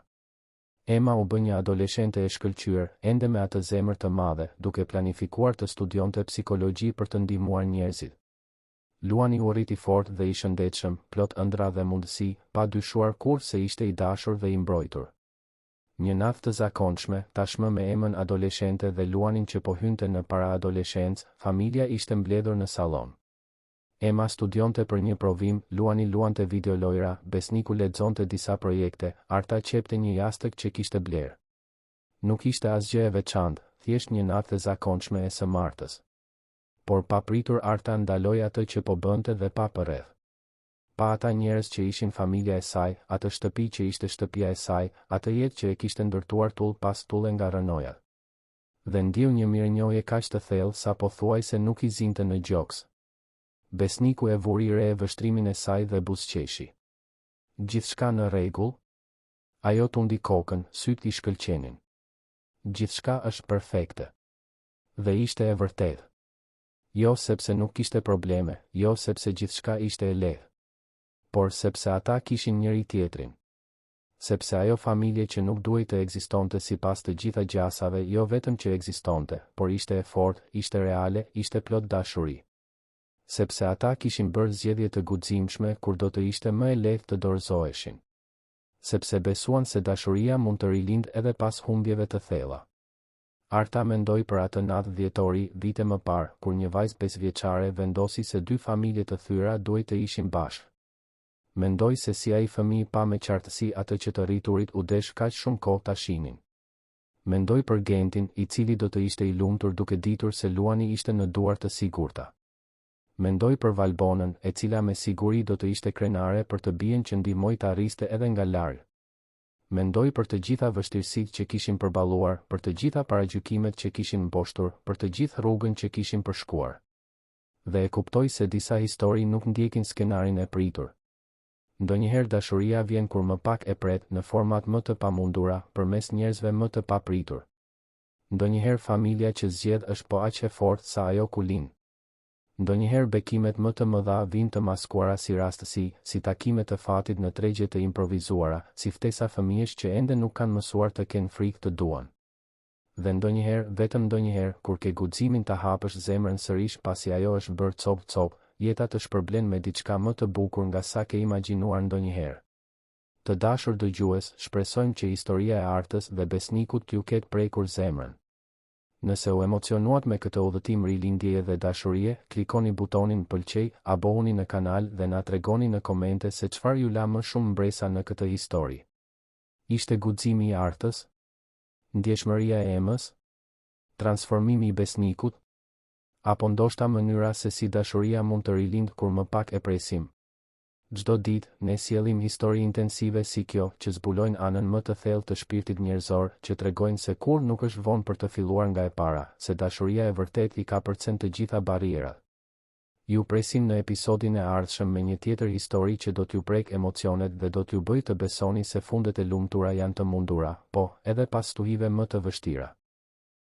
Emma u bë një adoleshente e shkëlqyer, ende me atë zemër të madhe, duke planifikuar të studionte psikologji për të ndihmuar njerëzit. Luani u rriti fort dhe i shëndetshëm, plot ëndra dhe mundësi, pa dyshuar kurrë se ishte i dashur dhe i mbrojtur. Një natë të zakonshme, tashmë me Emën adoleshente dhe Luanin që po hynte në para adoleshencë, familja ishte mbledhur në sallon. Emma studionte për një provim, Luani luante videolojra, Besniku lexonte disa projekte, Arta qepte një jastëk që kishte bler. Nuk ishte asgjë e veçantë, thjesht një natë e zakonshme e së martës. Por papritur Arta ndaloi atë që po bënte dhe pa përreth. Pa ata njerëz që ishin familja e saj, atë shtëpi që ishte shtëpia e saj, atë jetë që e kishte ndërtuar tull pas tulle nga rënojat. Dhe ndiu një mirënjohje kaq të thellë sa po thuaj se nuk i zinte në gjoks. Besniku e vuri re vështrimin e saj dhe buzëqeshi. Gjithçka në rregull? Ajo tundi kokën, sytë i shkëlqenin. Gjithçka është perfekte. Dhe ishte e vërtetë. Jo sepse nuk kishte probleme, jo sepse gjithçka ishte e lehtë, por sepse ata kishin njëri tjetrin. Sepse ajo familje që nuk duhej të ekzistonte sipas të gjitha gjasave, jo vetëm që ekzistonte, por ishte e fortë, ishte reale, ishte plot dashuri. Sepse ata kishin bërë zgjedhje të guximshme kur do të ishte më e lehtë të dorëzoheshin. Sepse besuan se dashuria mund të rilind edhe pas humbjeve të thella. Arta mendoi për atë natë dhjetori, vite më parë, kur një vajzë 5 vjeçare vendosi se dy familje të thyra duhej të ishin bashkë. Mendoi se si ai fëmijë pa me qartësi atë që të rriturit u desh kaq shumë kohë ta shihnin. Mendoi për Gentin, i cili do të ishte i lumtur duke ditur se Luani ishte në duar të sigurta. Mendoi për Valbonën, e cila me siguri do të ishte krenare për të bien që ndihmoi të arriste edhe nga larg. Mendoi për të gjitha vështirësitë që kishin përballuar, për të gjitha paragjykimet që kishin mposhtur, për të gjithë rrugën që kishin përshkuar. Dhe e kuptoi se disa histori nuk ndjekin skenarin e pritur. Ndonjëherë dashuria vjen kur më pak e pret, në format më të pamundura, përmes njerëzve më të papritur. Ndonjëherë familja që zgjedh është po aq e fortë sa ajo ku lind. Ndonjëherë bekimet më të mëdha vijnë të maskuara si rastësi, si takime të fatit në tregje të improvizuara, si ftesa fëmijësh që ende nuk kanë mësuar të kenë frikë të duan. Dhe ndonjëherë, vetëm ndonjëherë, kur ke guximin ta hapësh zemrën sërish pasi ajo është bërë cop, jeta të shpërblen me diçka më të bukur nga sa ke imagjinuar ndonjëherë. Të dashur dëgjues, shpresojmë që historia e Artës dhe Besnikut t'ju ketë prekur zemrën. Nëse u emocionuat me këtë udhëtim rilindjeje dhe dashurie, klikoni butonin pëlqej, abohuni në kanal dhe na tregoni në komente se çfarë ju la më shumë mbresa në këtë histori. Ishte guximi i Artës? Ndjeshmëria e Emës? Transformimi i Besnikut? Apo ndoshta mënyra se si dashuria mund të rilind kur më pak e presim? Çdo ditë, ne sjellim histori intensive si kjo, që zbulojnë anën më të thellë të shpirtit njerëzor, që tregojnë se kur nuk është vonë për të filluar nga e para, se dashuria e vërtet i ka përcen të gjitha barrierat. Ju presim në episodin e ardhshëm me një tjetër histori që do t'ju prek emocionet dhe do t'ju bëjë të besoni se fundet e lumtura janë të mundura, po, edhe pas stuhive më të vështira.